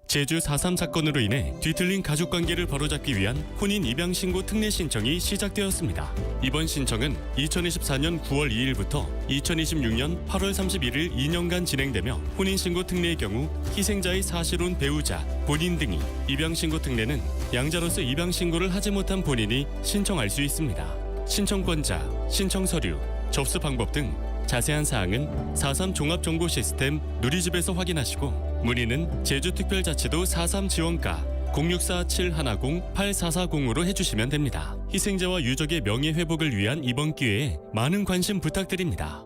제주 4.3 사건으로 인해 뒤틀린 가족관계를 바로잡기 위한 혼인입양신고 특례 신청이 시작되었습니다. 이번 신청은 2024년 9월 2일부터 2026년 8월 31일 2년간 진행되며, 혼인신고 특례의 경우 희생자의 사실혼 배우자, 본인 등이, 입양신고 특례는 양자로서 입양신고를 하지 못한 본인이 신청할 수 있습니다. 신청권자, 신청 서류, 접수 방법 등 자세한 사항은 4.3 종합정보 시스템 누리집에서 확인하시고, 문의는 제주특별자치도 4.3 지원과 064-710-8440으로 해주시면 됩니다. 희생자와 유족의 명예회복을 위한 이번 기회에 많은 관심 부탁드립니다.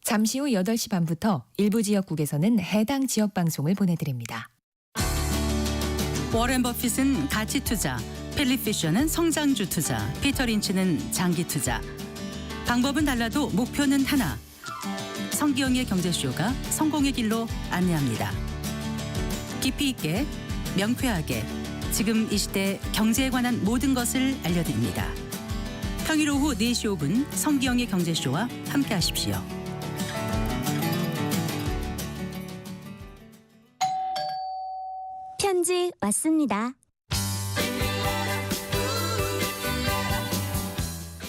잠시 후 8시 반부터 일부 지역국에서는 해당 지역 방송을 보내드립니다. 워렌 버핏은 가치 투자, 필립 피셔는 성장주 투자, 피터 린치는 장기 투자. 방법은 달라도 목표는 하나. 성기영의 경제쇼가 성공의 길로 안내합니다. 깊이 있게, 명쾌하게, 지금 이 시대 경제에 관한 모든 것을 알려드립니다. 평일 오후 4시 5분 성기영의 경제쇼와 함께하십시오. 편지 왔습니다.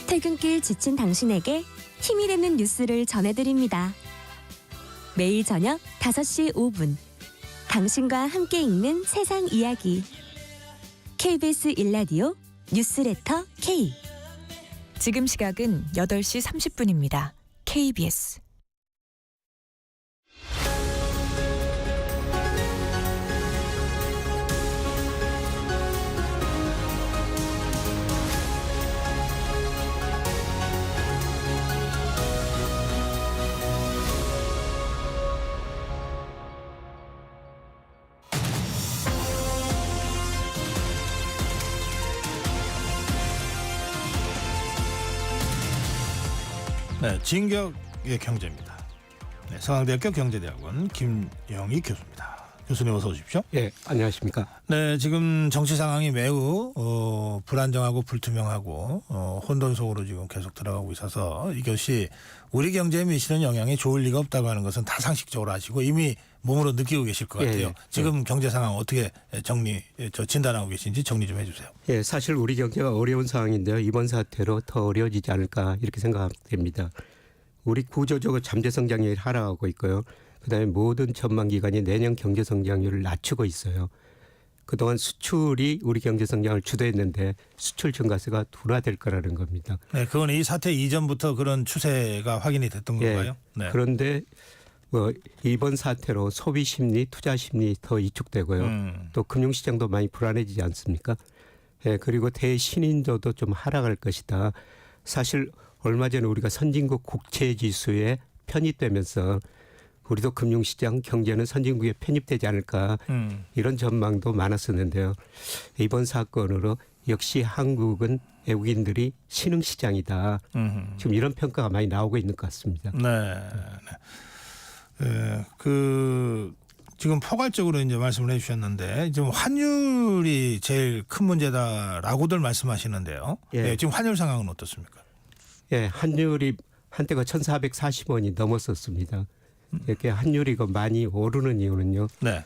퇴근길 지친 당신에게 힘이 되는 뉴스를 전해드립니다. 매일 저녁 5시 5분 당신과 함께 읽는 세상 이야기 KBS 1라디오 뉴스레터 K. 지금 시각은 8시 30분입니다. KBS. 네, 진격의 경제입니다. 네, 서강대학교 경제대학원 김영희 교수입니다. 교수님 어서 오십시오. 예, 안녕하십니까. 네, 지금 정치 상황이 매우 불안정하고 불투명하고 혼돈 속으로 지금 계속 들어가고 있어서 이것이 우리 경제에 미치는 영향이 좋을 리가 없다고 하는 것은 다 상식적으로 아시고 이미 몸으로 느끼고 계실 것 같아요. 예. 지금 경제 상황 어떻게 진단하고 계신지 정리 좀 해주세요. 예, 사실 우리 경제가 어려운 상황인데요. 이번 사태로 더 어려워지지 않을까 이렇게 생각됩니다. 우리 구조적으로 잠재 성장률이 하락하고 있고요. 그다음에 모든 전망 기관이 내년 경제 성장률을 낮추고 있어요. 그동안 수출이 우리 경제 성장을 주도했는데 수출 증가세가 둔화될 거라는 겁니다. 네, 그건 이 사태 이전부터 그런 추세가 확인이 됐던 건가요? 네. 그런데 이번 사태로 소비 심리, 투자 심리 더 위축되고요. 또 금융시장도 많이 불안해지지 않습니까? 예, 그리고 대신인도도 좀 하락할 것이다. 사실 얼마 전에 우리가 선진국 국채지수에 편입되면서 우리도 금융시장 경제는 선진국에 편입되지 않을까 이런 전망도 많았었는데요. 이번 사건으로 역시 한국은 외국인들이 신흥시장이다. 지금 이런 평가가 많이 나오고 있는 것 같습니다. 네. 지금 포괄적으로 이제 말씀을 해주셨는데 지금 환율이 제일 큰 문제다라고들 말씀하시는데요. 예. 네, 지금 환율 상황은 어떻습니까? 예, 환율이 한때가 1,440원이 넘었었습니다. 이렇게 환율이 많이 오르는 이유는요. 네.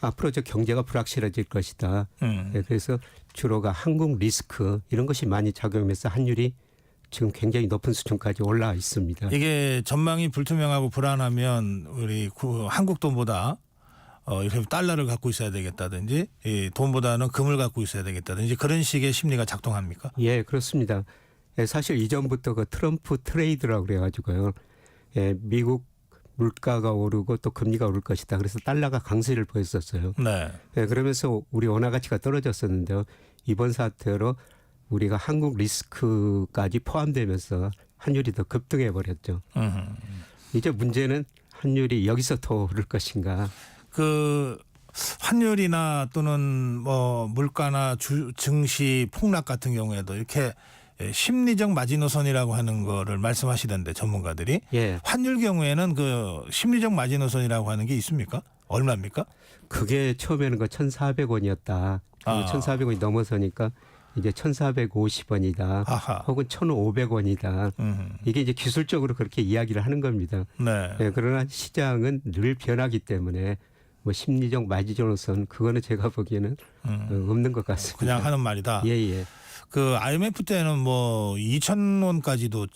앞으로 저 경제가 불확실해질 것이다. 예, 그래서 주로가 한국 리스크 이런 것이 많이 작용해서 환율이 지금 굉장히 높은 수준까지 올라와 있습니다. 이게 전망이 불투명하고 불안하면 우리 한국 돈보다 이렇게 달러를 갖고 있어야 되겠다든지 이 돈보다는 금을 갖고 있어야 되겠다든지 그런 식의 심리가 작동합니까? 예, 그렇습니다. 예, 사실 이전부터 그 트럼프 트레이드라고 그래가지고요. 예, 미국 물가가 오르고 또 금리가 오를 것이다. 그래서 달러가 강세를 보였었어요. 네. 예, 그러면서 우리 원화 가치가 떨어졌었는데요. 이번 사태로 우리가 한국 리스크까지 포함되면서 환율이 더 급등해 버렸죠. 이제 문제는 환율이 여기서 더 오를 것인가. 그 환율이나 또는 뭐 물가나 증시 폭락 같은 경우에도 이렇게 심리적 마지노선이라고 하는 거를 말씀하시던데 전문가들이 예. 환율 경우에는 그 심리적 마지노선이라고 하는 게 있습니까? 얼마입니까? 그게 처음에는 그 1,400원이었다. 1,400원이 넘어서니까 이제 1,450원이다. 아하. 혹은 1,500원이다. 이게 이제 기술적으로 그렇게 이야기를 하는 겁니다. 네. 네, 그러나 시장은 늘 변하기 때문에 뭐 심리적 마지노선 그거는 제가 보기에는 없는 것 같습니다. 그냥 하는 말이다. 예. 그 IMF 때는 뭐 2,000원까지도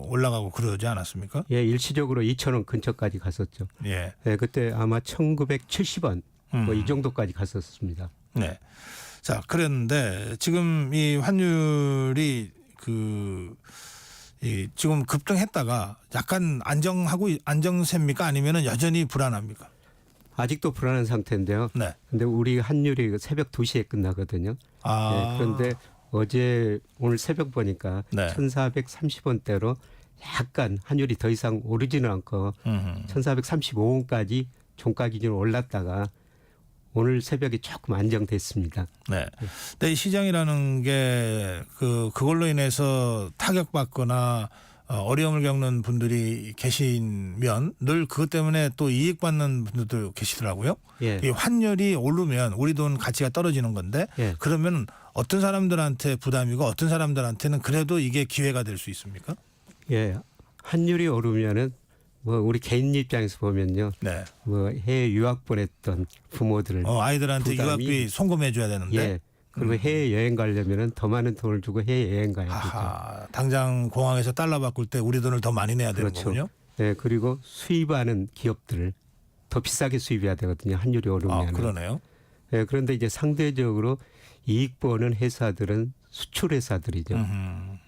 올라가고 그러지 않았습니까? 예, 일시적으로 2,000원 근처까지 갔었죠. 예. 네, 그때 아마 1,970원 뭐 이 정도까지 갔었습니다. 네. 자, 그랬는데 지금 이 환율이 지금 급등했다가 약간 안정세입니까? 아니면은 여전히 불안합니까? 아직도 불안한 상태인데요. 네. 근데 우리 환율이 새벽 2시에 끝나거든요. 아. 네, 그런데 오늘 새벽 보니까 네. 1,430원대로 약간 환율이 더 이상 오르지는 않고 1,435원까지 종가 기준으로 올랐다가 오늘 새벽에 조금 안정됐습니다. 네. 근데 이 시장이라는 게 그걸로 인해서 타격받거나 어려움을 겪는 분들이 계시면 늘 그것 때문에 또 이익 받는 분들도 계시더라고요. 예. 이 환율이 오르면 우리 돈 가치가 떨어지는 건데 예. 그러면 어떤 사람들한테 부담이고 어떤 사람들한테는 그래도 이게 기회가 될 수 있습니까? 예. 환율이 오르면은 뭐 우리 개인 입장에서 보면요. 네. 뭐 해외 유학 보냈던 부모들 아이들한테 유학비 송금해 줘야 되는데. 예. 그리고 해외 여행 가려면은 더 많은 돈을 주고 해외 여행 가야 되죠. 당장 공항에서 달러 바꿀 때 우리 돈을 더 많이 내야 되는 그렇죠. 거군요. 네, 그리고 수입하는 기업들 더 비싸게 수입해야 되거든요. 환율이 오르면. 그러네요. 네, 그런데 이제 상대적으로 이익 버는 회사들은 수출 회사들이죠.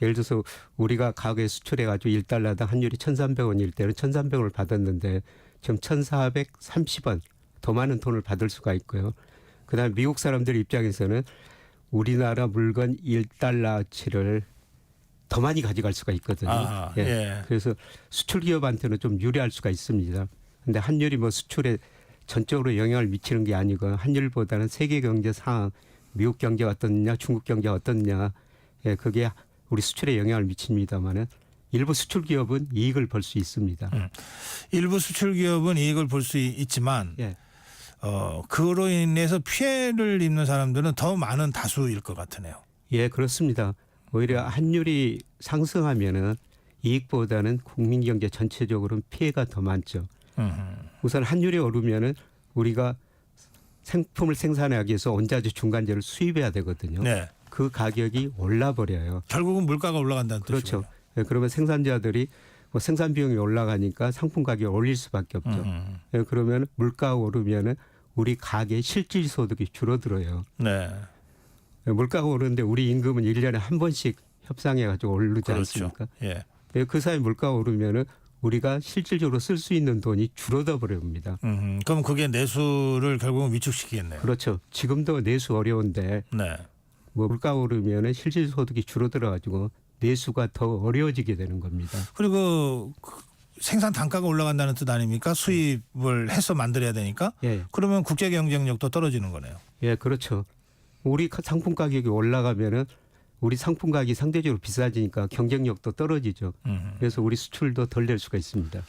예를 들어서 우리가 가게 수출해 가지고 1달러당 환율이 1,300원일 때는 1,300원을 받았는데 지금 1,430원 더 많은 돈을 받을 수가 있고요. 그다음에 미국 사람들 입장에서는 우리나라 물건 1달러치를 더 많이 가져갈 수가 있거든요. 예. 그래서 수출 기업한테는 좀 유리할 수가 있습니다. 그런데 환율이 뭐 수출에 전적으로 영향을 미치는 게 아니고 환율보다는 세계 경제 상황, 미국 경제가 어떻냐, 중국 경제가 어떻냐, 예, 그게 우리 수출에 영향을 미칩니다만은 일부 수출 기업은 이익을 벌 수 있습니다. 일부 수출 기업은 이익을 볼 수 있지만. 예. 그로 인해서 피해를 입는 사람들은 더 많은 다수일 것 같으네요. 예, 그렇습니다. 오히려 환율이 상승하면은 이익보다는 국민 경제 전체적으로는 피해가 더 많죠. 우선 환율이 오르면은 우리가 상품을 생산하기 위해서 원자재 중간재를 수입해야 되거든요. 네. 그 가격이 올라 버려요. 결국은 물가가 올라간다는 뜻이죠. 그렇죠. 예, 그러면 생산자들이 뭐 생산 비용이 올라가니까 상품 가격이 올릴 수밖에 없죠. 예, 그러면 물가가 오르면은 우리 가계 실질 소득이 줄어들어요. 네. 물가가 오르는데 우리 임금은 1년에 한 번씩 협상해 가지고 오르지 그렇죠. 않습니까? 예. 그 사이 물가가 오르면은 우리가 실질적으로 쓸 수 있는 돈이 줄어들어 버립니다. 그럼 그게 내수를 결국은 위축시키겠네요. 그렇죠. 지금도 내수 어려운데 네. 뭐 물가가 오르면은 실질 소득이 줄어들어 가지고 내수가 더 어려워지게 되는 겁니다. 그리고 생산 단가가 올라간다는 뜻 아닙니까? 수입을 해서 만들어야 되니까. 예. 그러면 국제 경쟁력도 떨어지는 거네요. 예, 그렇죠. 우리 상품 가격이 올라가면은 우리 상품 가격이 상대적으로 비싸지니까 경쟁력도 떨어지죠. 그래서 우리 수출도 덜 될 수가 있습니다.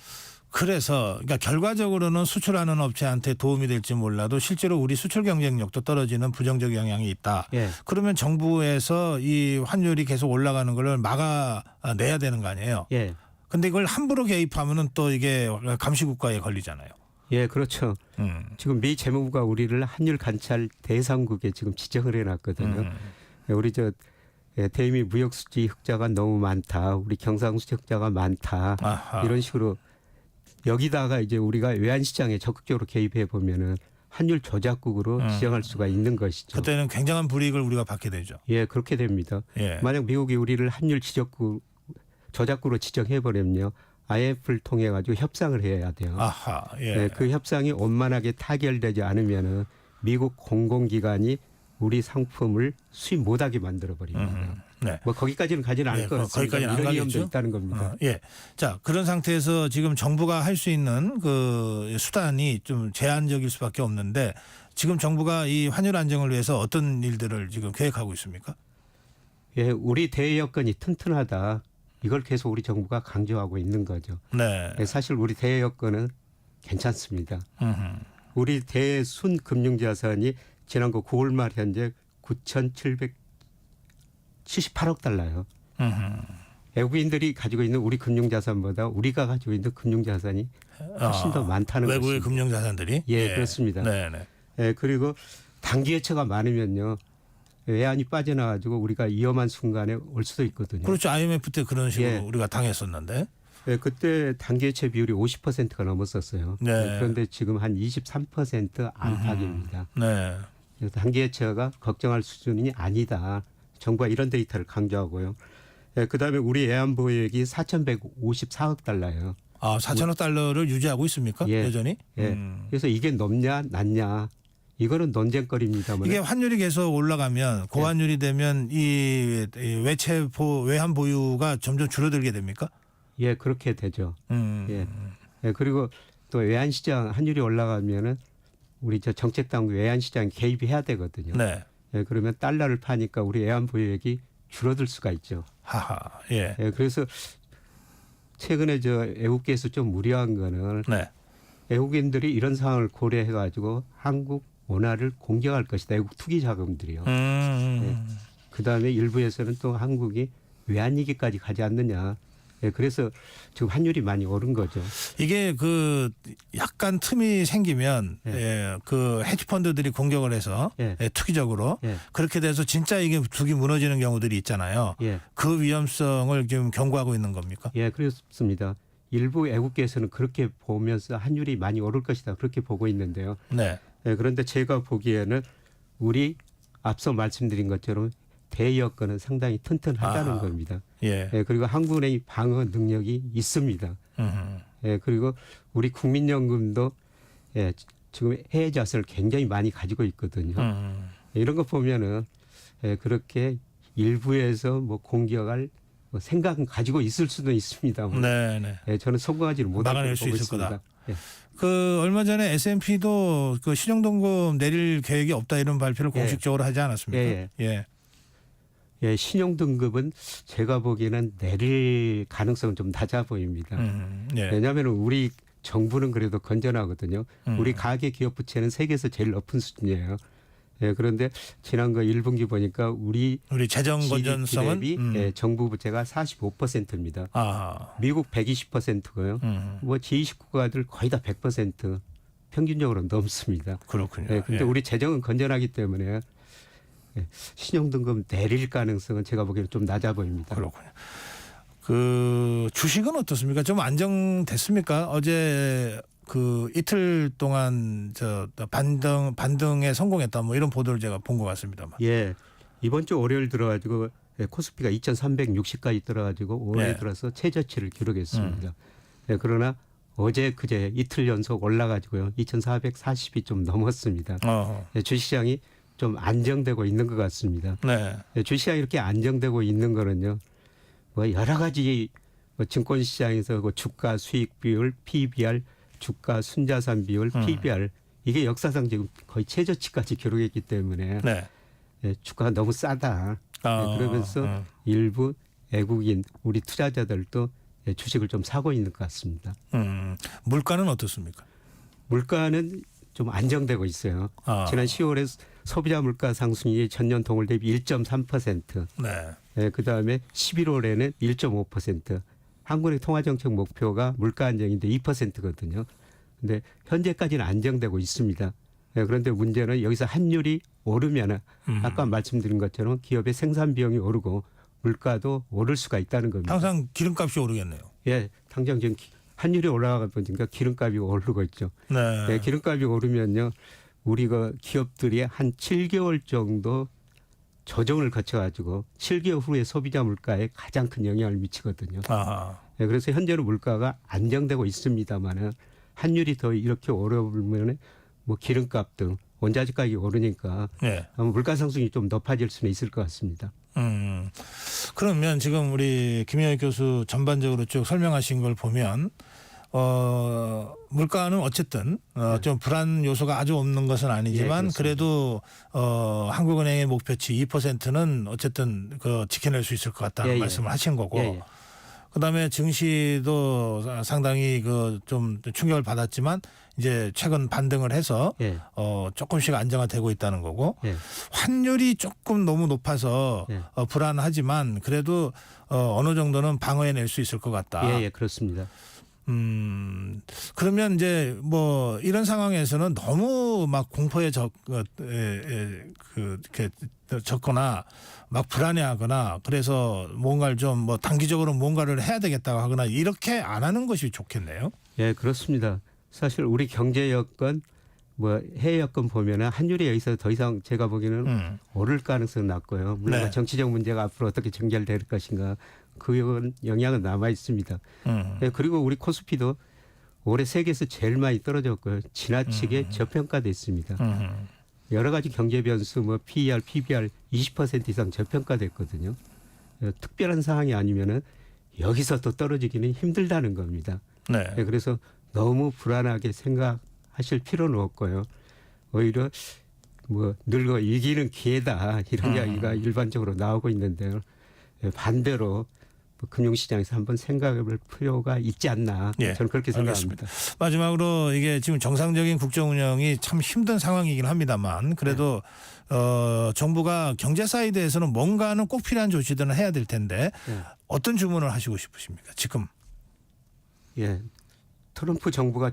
그래서 그러니까 결과적으로는 수출하는 업체한테 도움이 될지 몰라도 실제로 우리 수출 경쟁력도 떨어지는 부정적 영향이 있다. 예. 그러면 정부에서 이 환율이 계속 올라가는 걸 막아내야 되는 거 아니에요. 예. 근데 이걸 함부로 개입하면은 또 이게 감시국가에 걸리잖아요. 예, 그렇죠. 지금 미 재무부가 우리를 환율 관찰 대상국에 지금 지정을 해놨거든요. 우리 대미 무역수지 흑자가 너무 많다. 우리 경상수지 흑자가 많다. 아하. 이런 식으로 여기다가 이제 우리가 외환시장에 적극적으로 개입해 보면은 환율 조작국으로 지정할 수가 있는 것이죠. 그때는 굉장한 불이익을 우리가 받게 되죠. 예, 그렇게 됩니다. 예. 만약 미국이 우리를 환율 조작국으로 지정해 버리면요. IMF를 통해 가지고 협상을 해야 돼요. 아하, 예. 네, 그 협상이 원만하게 타결되지 않으면은 미국 공공기관이 우리 상품을 수입 못하게 만들어 버립니다. 네. 뭐 거기까지는 가지는 않을 것 같습니다. 거기까지는 안 이런 위험도 가겠죠. 있다는 겁니다. 예. 자, 그런 상태에서 지금 정부가 할 수 있는 그 수단이 좀 제한적일 수밖에 없는데 지금 정부가 이 환율 안정을 위해서 어떤 일들을 지금 계획하고 있습니까? 예, 우리 대외 여건이 튼튼하다. 이걸 계속 우리 정부가 강조하고 있는 거죠. 네. 예, 사실 우리 대외 여건은 괜찮습니다. 우리 대순 금융자산이 지난해 9월 말 현재 9,778억 달러요. 외국인들이 가지고 있는 우리 금융자산보다 우리가 가지고 있는 금융자산이 훨씬 더 많다는 것입니다. 외국의 금융자산들이? 예, 그렇습니다. 네네. 예, 그리고 단기예처가 많으면요. 외환이 빠져나가지고 우리가 위험한 순간에 올 수도 있거든요. 그렇죠. IMF 때 그런 식으로 예. 우리가 당했었는데. 네, 그때 단기예처 비율이 50%가 넘었었어요. 네. 그런데 지금 한 23% 안팎입니다. 네. 그래서 단기예처가 걱정할 수준이 아니다. 정부가 이런 데이터를 강조하고요. 네, 그다음에 우리 외환보유액이 4,154억 달러예요. 아, 4천억 달러를 유지하고 있습니까? 예. 여전히? 예. 그래서 이게 넘냐 낮냐 이거는 논쟁거리입니다만 이게 환율이 계속 올라가면 고환율이 되면 이 외환 보유가 점점 줄어들게 됩니까? 예, 그렇게 되죠. 예. 예, 그리고 또 외환시장 환율이 올라가면은 우리 정책 당국 외환시장 개입해야 되거든요. 네. 예, 그러면 달러를 파니까 우리 외환 보유액이 줄어들 수가 있죠. 하하. 예. 예, 그래서 최근에 저 애국계에서 좀 무리한 거는 네. 애국인들이 이런 상황을 고려해 가지고 한국 원화를 공격할 것이다. 애국 투기 자금들이요. 네. 그다음에 일부에서는 또 한국이 외환위기까지 가지 않느냐. 네, 그래서 지금 환율이 많이 오른 거죠. 이게 그 약간 틈이 생기면 그 헤지펀드들이 공격을 해서 투기적으로 그렇게 돼서 진짜 이게 투기 무너지는 경우들이 있잖아요. 그 위험성을 지금 경고하고 있는 겁니까? 예, 그렇습니다. 일부 애국계에서는 그렇게 보면서 환율이 많이 오를 것이다 그렇게 보고 있는데요. 네. 그런데 제가 보기에는 우리 앞서 말씀드린 것처럼 대여건은 상당히 튼튼하다는 겁니다. 그리고 한국은행이 방어 능력이 있습니다. 그리고 우리 국민연금도 지금 해외 자산을 굉장히 많이 가지고 있거든요. 이런 거 보면은 그렇게 일부에서 뭐 공격할 생각은 가지고 있을 수도 있습니다만 저는 성공하지는 못할 막아낼 수 보고 있을 있습니다. 거다. 그 얼마 전에 S&P도 그 신용등급 내릴 계획이 없다 이런 발표를 공식적으로 하지 않았습니까? 신용등급은 제가 보기에는 내릴 가능성은 좀 낮아 보입니다. 왜냐하면 우리 정부는 그래도 건전하거든요. 우리 가계 기업 부채는 세계에서 제일 높은 수준이에요. 그런데 지난 거 1분기 보니까 우리 재정 건전성은 대비 정부 부채가 45%입니다. 미국 120%고요. 뭐 G20 국가들 거의 다 100% 평균적으로 넘습니다. 그렇군요. 그런데 우리 재정은 건전하기 때문에 신용등급 내릴 가능성은 제가 보기에는 좀 낮아 보입니다. 그렇군요. 그 주식은 어떻습니까? 좀 안정됐습니까? 어제 그 이틀 동안 저 반등에 성공했다 뭐 이런 보도를 제가 본 것 같습니다만. 이번 주 월요일 들어가지고 코스피가 2,360까지 들어가지고 올해 들어서 최저치를 기록했습니다. 그러나 어제 그제 이틀 연속 올라가지고요 2,440이 좀 넘었습니다. 주식시장이 좀 안정되고 있는 것 같습니다. 주식시장이 이렇게 안정되고 있는 거는요. 뭐 여러 가지 증권시장에서 그 주가 수익 비율, PBR, 주가 순자산 비율, PBR 이게 역사상 지금 거의 최저치까지 기록했기 때문에 주가가 너무 싸다. 그러면서 일부 외국인 우리 투자자들도 주식을 좀 사고 있는 것 같습니다. 물가는 어떻습니까? 물가는 좀 안정되고 있어요. 지난 10월에 소비자 물가 상승이 전년 동월 대비 1.3%. 그다음에 11월에는 1.5%. 한국의 통화정책 목표가 물가 안정인데 2%거든요. 근데 현재까지는 안정되고 있습니다. 그런데 문제는 여기서 환율이 오르면은 아까 말씀드린 것처럼 기업의 생산 비용이 오르고 물가도 오를 수가 있다는 겁니다. 항상 기름값이 오르겠네요. 당장 지금 환율이 올라가 보니까 기름값이 오르고 있죠. 기름값이 오르면요. 우리가 기업들이 한 7개월 정도 조정을 거쳐가지고 7개월 후에 소비자 물가에 가장 큰 영향을 미치거든요. 그래서 현재는 물가가 안정되고 있습니다만은 환율이 더 이렇게 오르면 뭐 기름값 등 원자재 가격이 오르니까 물가 상승이 좀 높아질 수는 있을 것 같습니다. 그러면 지금 우리 김영익 교수 전반적으로 쭉 설명하신 걸 보면 물가는 어쨌든 좀 불안 요소가 아주 없는 것은 아니지만 그래도 한국은행의 목표치 2%는 어쨌든 그 지켜낼 수 있을 것 같다는 말씀을 하신 거고 그다음에 증시도 상당히 그 좀 충격을 받았지만 이제 최근 반등을 해서 조금씩 안정화되고 있다는 거고 환율이 조금 너무 높아서 불안하지만 그래도 어느 정도는 방어해낼 수 있을 것 같다. 그렇습니다. 그러면 이제 뭐 이런 상황에서는 너무 막 공포에 적거나 막 불안해하거나 그래서 뭔가를 좀 뭐 단기적으로 뭔가를 해야 되겠다고 하거나 이렇게 안 하는 것이 좋겠네요. 그렇습니다. 사실 우리 경제 여건 뭐 해외 여건 보면은 환율이 여기서 더 이상 제가 보기에는 오를 가능성은 낮고요. 물론 정치적 문제가 앞으로 어떻게 전개될 것인가 그 영향은 남아 있습니다. 그리고 우리 코스피도 올해 세계에서 제일 많이 떨어졌고요. 지나치게 저평가됐습니다. 여러 가지 경제 변수 뭐 PER, PBR 20% 이상 저평가됐거든요. 특별한 상황이 아니면은 여기서 또 떨어지기는 힘들다는 겁니다. 그래서 너무 불안하게 생각하실 필요는 없고요. 오히려 뭐 늙어 이기는 기회다 이런 이야기가 일반적으로 나오고 있는데요. 반대로 금융시장에서 한번 생각해볼 필요가 있지 않나 예, 저는 그렇게 생각합니다. 알겠습니다. 마지막으로 이게 지금 정상적인 국정 운영이 참 힘든 상황이긴 합니다만 그래도 정부가 경제 사이드에서는 뭔가는 꼭 필요한 조치들은 해야 될 텐데 어떤 주문을 하시고 싶으십니까? 지금. 예. 트럼프 정부가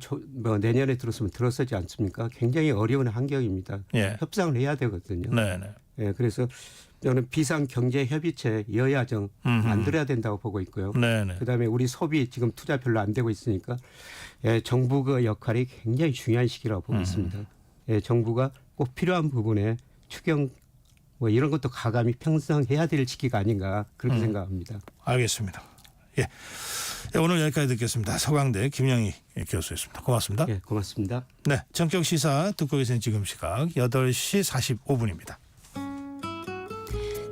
내년에 들었으면 들었지 않습니까? 굉장히 어려운 환경입니다. 예. 협상을 해야 되거든요. 네네. 예, 그래서 저는 비상경제협의체 여야정 만들어야 된다고 보고 있고요. 네네. 그다음에 우리 소비 지금 투자 별로 안 되고 있으니까 정부의 역할이 굉장히 중요한 시기라고 보고 있습니다. 정부가 꼭 필요한 부분에 추경 뭐 이런 것도 가감히 편성해야 될 시기가 아닌가 그렇게 생각합니다. 알겠습니다. 예. 오늘 여기까지 듣겠습니다. 서강대 김영희 교수였습니다. 고맙습니다. 예, 고맙습니다. 네, 전격 시사 듣고 계신 지금 시각 8시 45분입니다.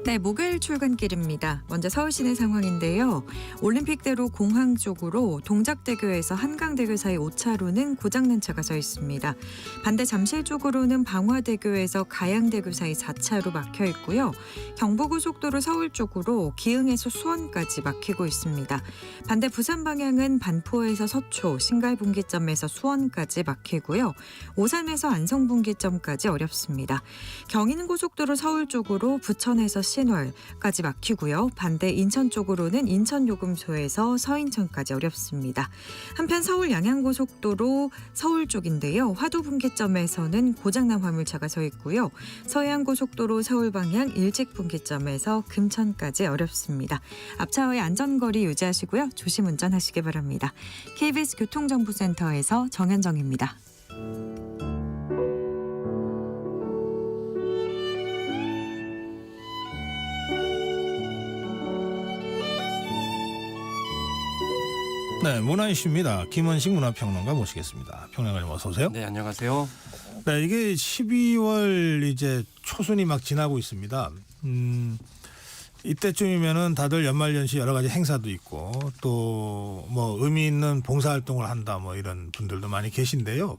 네, 목요일 출근길입니다. 먼저 서울 시내 상황인데요. 올림픽대로 공항 쪽으로 동작대교에서 한강대교 사이 5차로는 고장난 차가 서 있습니다. 반대 잠실 쪽으로는 방화대교에서 가양대교 사이 4차로 막혀 있고요. 경부고속도로 서울 쪽으로 기흥에서 수원까지 막히고 있습니다. 반대 부산 방향은 반포에서 서초, 신갈분기점에서 수원까지 막히고요. 오산에서 안성분기점까지 어렵습니다. 경인고속도로 서울 쪽으로 부천에서 신월까지 막히고요. 반대 인천 쪽으로는 인천요금소에서 서인천까지 어렵습니다. 한편 서울 양양고속도로 서울 쪽인데요. 화도분기점에서는 고장난 화물차가 서 있고요. 서해안고속도로 서울 방향 일직분기점에서 금천까지 어렵습니다. 앞차와의 안전거리 유지하시고요. 조심 운전하시기 바랍니다. KBS 교통정보센터에서 정현정입니다. 네, 문화 이슈입니다. 김원식 문화평론가 모시겠습니다. 평론가님 어서 오세요. 네, 안녕하세요. 네, 이게 12월 이제 초순이 막 지나고 있습니다. 이때쯤이면은 다들 연말연시 여러 가지 행사도 있고 또 뭐 의미 있는 봉사활동을 한다 뭐 이런 분들도 많이 계신데요.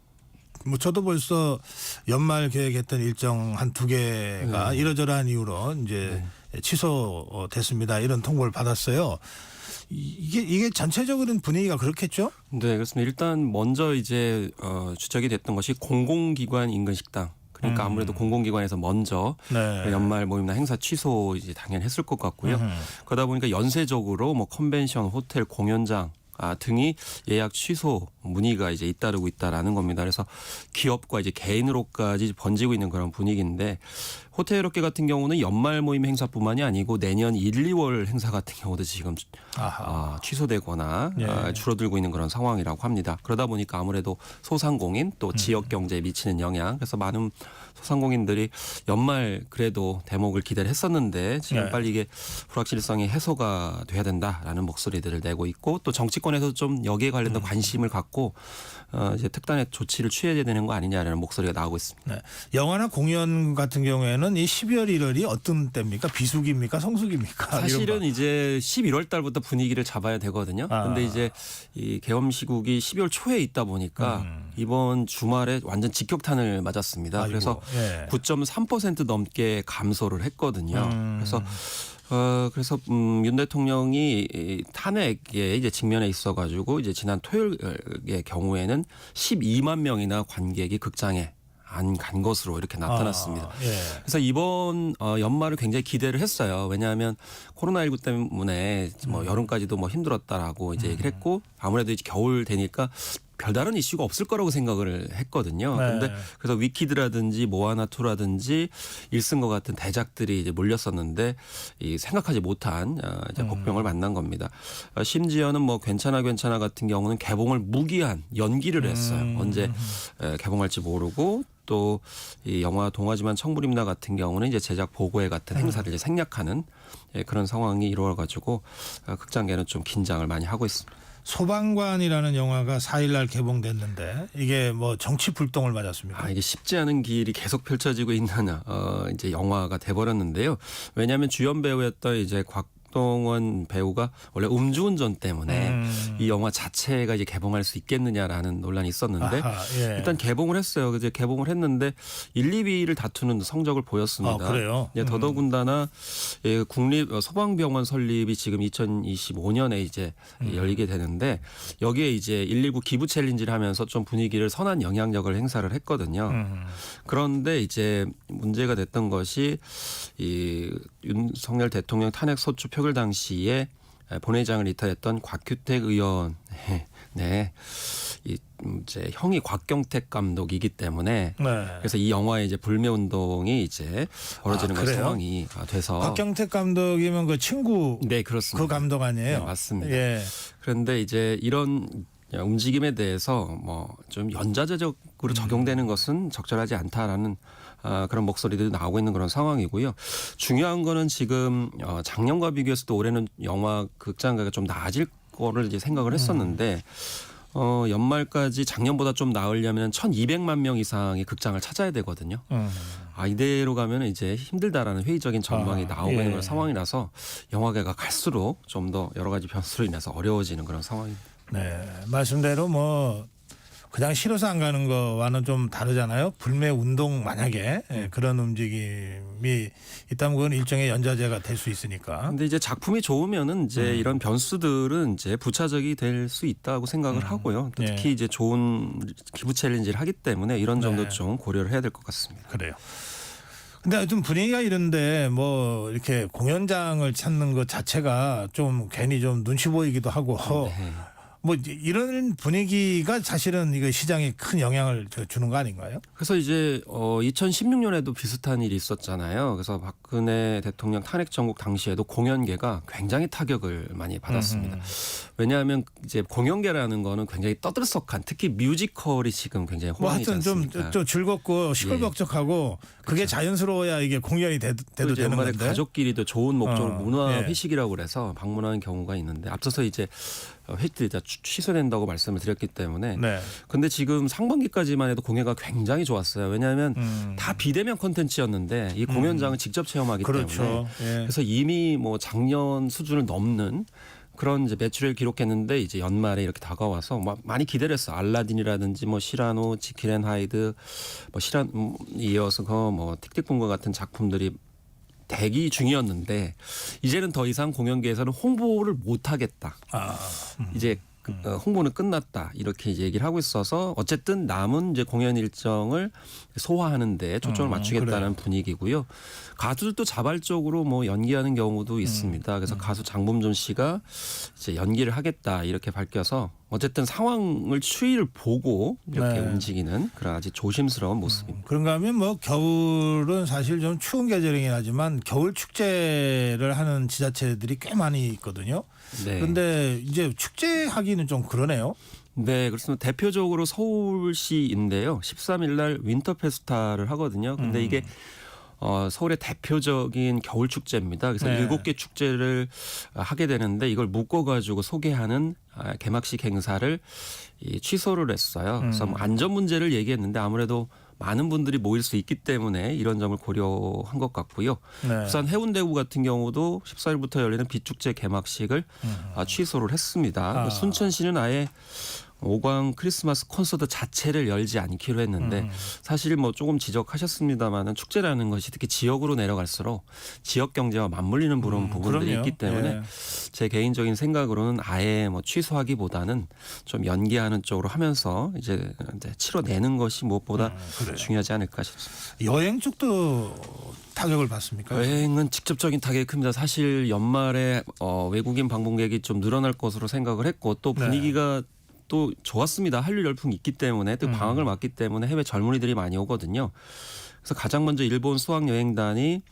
뭐 저도 벌써 연말 계획했던 일정 한 2개가 이러저러한 이유로 이제 취소됐습니다. 이런 통보를 받았어요. 이게 전체적으로는 분위기가 그렇겠죠? 네, 그렇습니다. 일단 먼저 이제 주적이 됐던 것이 공공기관 인근 식당. 그러니까 아무래도 공공기관에서 먼저 연말 모임이나 행사 취소 이제 당연히 했을 것 같고요. 그러다 보니까 연쇄적으로 뭐 컨벤션, 호텔, 공연장 등이 예약 취소 문의가 이제 잇따르고 있다라는 겁니다. 그래서 기업과 이제 개인으로까지 번지고 있는 그런 분위기인데 호텔업계 같은 경우는 연말 모임 행사뿐만이 아니고 내년 1, 2월 행사 같은 경우도 지금 취소되거나 줄어들고 있는 그런 상황이라고 합니다. 그러다 보니까 아무래도 소상공인 또 지역 경제에 미치는 영향 그래서 많은 소상공인들이 연말 그래도 대목을 기대를 했었는데 지금 빨리 이게 불확실성이 해소가 돼야 된다라는 목소리들을 내고 있고 또 정치권에서 좀 여기에 관련된 관심을 갖고 이제 특단의 조치를 취해야 되는 거 아니냐라는 목소리가 나오고 있습니다. 네. 영화나 공연 같은 경우에는 이 12월 1월이 어떤 때입니까? 비수기입니까? 성수기입니까? 사실은 이제 11월 달부터 분위기를 잡아야 되거든요. 근데 이제 이 계엄 시국이 12월 초에 있다 보니까 이번 주말에 완전 직격탄을 맞았습니다. 그래서 9.3% 넘게 감소를 했거든요. 그래서 윤 대통령이 탄핵에 이제 직면해 있어가지고 이제 지난 토요일의 경우에는 12만 명이나 관객이 극장에 안 간 것으로 이렇게 나타났습니다. 그래서 이번 연말을 굉장히 기대를 했어요. 왜냐하면 코로나19 때문에 뭐 여름까지도 뭐 힘들었다라고 이제 얘기를 했고 아무래도 이제 겨울 되니까 별다른 이슈가 없을 거라고 생각을 했거든요. 그런데 그래서 위키드라든지 모아나2라든지 1승과 같은 대작들이 이제 몰렸었는데 이 생각하지 못한 이제 복병을 만난 겁니다. 심지어는 뭐 괜찮아 같은 경우는 개봉을 무기한 연기를 했어요. 언제 개봉할지 모르고 또 이 영화 동화지만 청부림나 같은 경우는 이제 제작 보고회 같은 행사를 이제 생략하는 그런 상황이 이루어가지고 극장계는 좀 긴장을 많이 하고 있습니다. 소방관이라는 영화가 4일날 개봉됐는데 이게 뭐 정치 불똥을 맞았습니까? 이게 쉽지 않은 길이 계속 펼쳐지고 있는 이제 영화가 돼버렸는데요. 왜냐하면 주연 배우였던 이제 박동원 배우가 원래 음주운전 때문에 이 영화 자체가 이제 개봉할 수 있겠느냐라는 논란이 있었는데 일단 개봉을 했어요. 이제 개봉을 했는데 1, 2위를 다투는 성적을 보였습니다. 그래요? 더더군다나 국립 소방병원 설립이 지금 2025년에 이제 열리게 되는데 여기에 이제 119 기부 챌린지를 하면서 좀 분위기를 선한 영향력을 행사를 했거든요. 그런데 이제 문제가 됐던 것이 이 윤석열 대통령 탄핵 소추 표결 당시에 본회의장을 이탈했던 곽규택 의원, 이제 형이 곽경택 감독이기 때문에 그래서 이 영화의 이제 불매 운동이 이제 벌어지는 그런 상황이 돼서 곽경택 감독이면 그 친구 네 그렇습니다. 그 감독 아니에요? 네, 맞습니다. 그런데 이제 이런 움직임에 대해서 뭐 좀 연좌제적으로 적용되는 것은 적절하지 않다라는 그런 목소리들이 나오고 있는 그런 상황이고요. 중요한 거는 지금 작년과 비교해서 또 올해는 영화 극장가가 좀 나아질 거를 이제 생각을 했었는데 연말까지 작년보다 좀 나으려면 1,200만 명 이상의 극장을 찾아야 되거든요. 이대로 가면 이제 힘들다라는 회의적인 전망이 나오고 있는 그런 상황이라서 영화계가 갈수록 좀 더 여러 가지 변수로 인해서 어려워지는 그런 상황입니다. 네, 말씀대로 뭐 그냥 싫어서 안 가는 거와는 좀 다르잖아요. 불매 운동 만약에 그런 움직임이 있다면 그건 일종의 연좌제가 될 수 있으니까. 근데 이제 작품이 좋으면은 이제 이런 변수들은 이제 부차적이 될 수 있다고 생각을 하고요. 특히 이제 좋은 기부 챌린지를 하기 때문에 이런 점도 좀 고려를 해야 될 것 같습니다. 그래요. 근데 좀 분위기가 이런데 뭐 이렇게 공연장을 찾는 것 자체가 좀 괜히 좀 눈치 보이기도 하고 뭐 이런 분위기가 사실은 이거 시장에 큰 영향을 주는 거 아닌가요? 그래서 이제 2016년에도 비슷한 일이 있었잖아요. 그래서 박근혜 대통령 탄핵 정국 당시에도 공연계가 굉장히 타격을 많이 받았습니다. 왜냐하면 이제 공연계라는 거는 굉장히 떠들썩한 특히 뮤지컬이 지금 굉장히 호황이지 않습니까? 좀 즐겁고 시끌벅적하고 그게 자연스러워야 이게 공연이 돼도 되는 건데. 가족끼리도 좋은 목적으로 문화 회식이라고 그래서 방문하는 경우가 있는데 앞서서 이제 회식들이 다 취소된다고 말씀을 드렸기 때문에 근데 지금 상반기까지만 해도 공연가 굉장히 좋았어요. 왜냐하면 다 비대면 콘텐츠였는데 이 공연장을 직접 체험하기 때문에 그래서 이미 뭐 작년 수준을 넘는 그런 이제 매출을 기록했는데 이제 연말에 이렇게 다가와서 많이 기대를 했어. 알라딘이라든지 뭐 시라노, 지킬 앤 하이드, 뭐 이어서 뭐 틱틱본과 같은 작품들이 대기 중이었는데 이제는 더 이상 공연계에서는 홍보를 못 하겠다. 이제 홍보는 끝났다 이렇게 이제 얘기를 하고 있어서 어쨌든 남은 이제 공연 일정을 소화하는 데 초점을 맞추겠다는 분위기고요. 가수들도 자발적으로 뭐 연기하는 경우도 있습니다. 그래서 가수 장범준 씨가 이제 연기를 하겠다 이렇게 밝혀서 어쨌든 상황을 추이를 보고 이렇게 움직이는 그런 아주 조심스러운 모습입니다. 그런가 하면 뭐 겨울은 사실 좀 추운 계절이긴 하지만 겨울 축제를 하는 지자체들이 꽤 많이 있거든요. 그런데 이제 축제하기는 좀 그러네요. 네, 그렇습니다. 대표적으로 서울시인데요. 13일 날 윈터 페스타를 하거든요. 근데 이게 서울의 대표적인 겨울 축제입니다. 그래서 7개 축제를 하게 되는데 이걸 묶어가지고 소개하는 개막식 행사를 취소를 했어요. 그래서 뭐 안전 문제를 얘기했는데 아무래도 많은 분들이 모일 수 있기 때문에 이런 점을 고려한 것 같고요. 부산 해운대구 같은 경우도 14일부터 열리는 비축제 개막식을 취소를 했습니다. 순천시는 아예 5강 크리스마스 콘서트 자체를 열지 않기로 했는데 사실 뭐 조금 지적하셨습니다마는 축제라는 것이 특히 지역으로 내려갈수록 지역 경제와 맞물리는 부분들이 있기 때문에 제 개인적인 생각으로는 아예 뭐 취소하기보다는 좀 연기하는 쪽으로 하면서 이제 치러내는 것이 무엇보다 중요하지 않을까 싶습니다. 여행 쪽도 타격을 받습니까? 여행은 직접적인 타격이 큽니다. 사실 연말에 외국인 방문객이 좀 늘어날 것으로 생각을 했고 또 분위기가 또 좋았습니다. 한류 열풍이 있기 때문에 또 방학을 맞기 때문에 해외 젊은이들이 많이 오거든요. 그래서 가장 먼저 일본 수학여행단이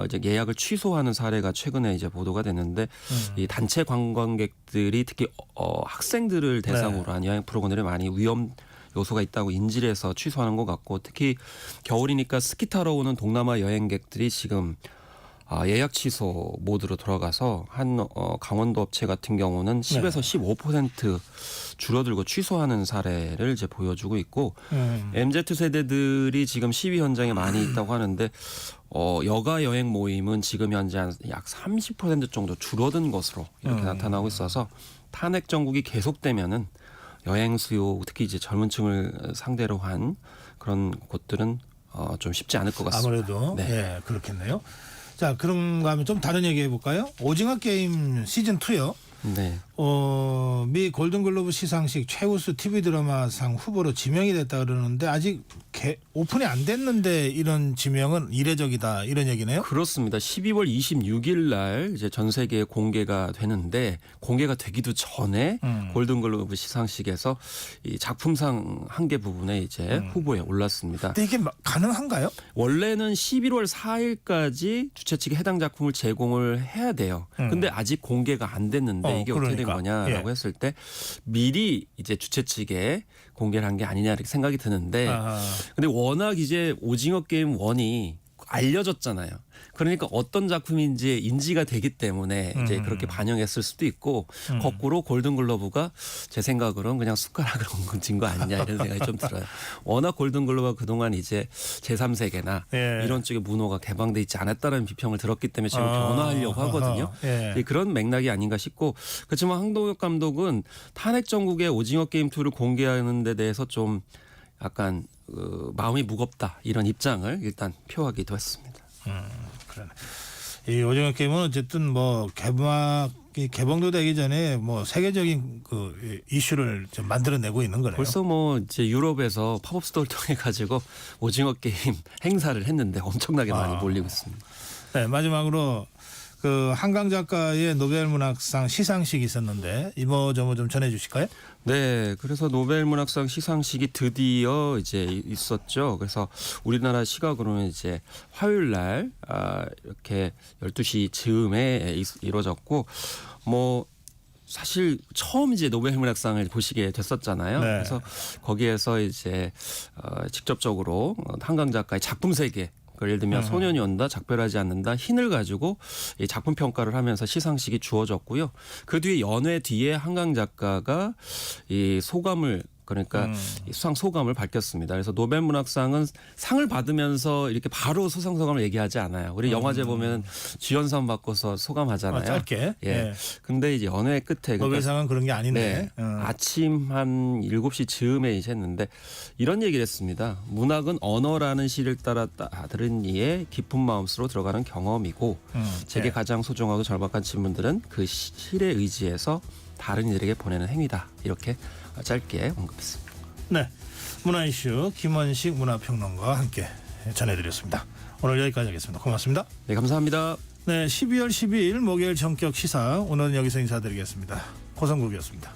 이제 예약을 취소하는 사례가 최근에 이제 보도가 됐는데 이 단체 관광객들이 특히 학생들을 대상으로 한 여행 프로그램들이 많이 위험 요소가 있다고 인지를 해서 취소하는 것 같고 특히 겨울이니까 스키 타러 오는 동남아 여행객들이 지금 예약 취소 모드로 돌아가서 한 강원도 업체 같은 경우는 10에서 15% 줄어들고 취소하는 사례를 이제 보여주고 있고 MZ 세대들이 지금 시위 현장에 많이 있다고 하는데 여가 여행 모임은 지금 현재 약 30% 정도 줄어든 것으로 이렇게 나타나고 있어서 탄핵 정국이 계속되면은 여행 수요 특히 이제 젊은층을 상대로 한 그런 곳들은 좀 쉽지 않을 것 같습니다. 아무래도 네. 예, 그렇겠네요. 자, 그런가 하면 좀 다른 얘기 해볼까요? 오징어 게임 시즌 2요. 네. 미 골든글로브 시상식 최우수 TV 드라마상 후보로 지명이 됐다 그러는데 아직 오픈이 안 됐는데 이런 지명은 이례적이다 이런 얘기네요. 그렇습니다. 12월 26일 날 이제 전 세계에 공개가 되는데 공개가 되기도 전에 골든글로브 시상식에서 이 작품상 한 개 부분에 이제 후보에 올랐습니다. 근데 이게 가능한가요? 원래는 11월 4일까지 주최 측이 해당 작품을 제공을 해야 돼요. 근데 아직 공개가 안 됐는데 이게 어떻게 된 거냐라고 했을 때 미리 이제 주최 측에 공개를 한 게 아니냐 이렇게 생각이 드는데 근데 워낙 이제 오징어 게임 1이 알려졌잖아요. 그러니까 어떤 작품인지 인지가 되기 때문에 이제 그렇게 반영했을 수도 있고 거꾸로 골든글로브가 제 생각으로는 그냥 숟가락을 얹은 거 아니냐 이런 생각이 좀 들어요. 워낙 골든글로브가 그동안 이제 제3세계나 이런 쪽의 문호가 개방돼 있지 않았다는 비평을 들었기 때문에 지금 변화하려고 하거든요. 그런 맥락이 아닌가 싶고 그렇지만 황동혁 감독은 탄핵 정국의 오징어 게임 2를 공개하는 데 대해서 좀 약간 마음이 무겁다 이런 입장을 일단 표하기도 했습니다. 그러네. 이 오징어 게임은 어쨌든 뭐 개봉도 되기 전에 뭐 세계적인 그 이슈를 좀 만들어내고 있는 거네요. 벌써 뭐 이제 유럽에서 팝업 스토어를 통해 가지고 오징어 게임 행사를 했는데 엄청나게 많이 몰리고 있습니다. 네, 마지막으로 그 한강 작가의 노벨 문학상 시상식이 있었는데 이모저모 좀 전해주실까요? 네, 그래서 노벨 문학상 시상식이 드디어 이제 있었죠. 그래서 우리나라 시각으로는 이제 화요일 날 이렇게 12시 즈음에 이루어졌고 뭐 사실 처음 이제 노벨 문학상을 보시게 됐었잖아요. 네. 그래서 거기에서 이제 직접적으로 한강 작가의 작품 세계 예를 들면 소년이 온다, 작별하지 않는다, 흰을 가지고 이 작품 평가를 하면서 시상식이 주어졌고요. 그 뒤에 연회 뒤에 한강 작가가 이 소감을 그러니까 이 수상 소감을 밝혔습니다. 그래서 노벨 문학상은 상을 받으면서 이렇게 바로 수상 소감을 얘기하지 않아요. 우리 영화제 보면 주연상 받고서 소감하잖아요. 짧게. 예. 근데 이제 연회 끝에 노벨상은 그런 게 아니네. 아침 한 7시 즈음에 이제 했는데 이런 얘기를 했습니다. 문학은 언어라는 시를 따라 들은 이의 깊은 마음으로 들어가는 경험이고 제게 가장 소중하고 절박한 질문들은 그 시에 의지해서 다른 이들에게 보내는 행위다. 이렇게 짧게 언급했습니다. 네, 문화 이슈 김원식 문화평론가와 함께 전해드렸습니다. 오늘 여기까지 하겠습니다. 고맙습니다. 네, 감사합니다. 네, 12월 12일 목요일 전격 시사 오늘은 여기서 인사드리겠습니다. 고성국이었습니다.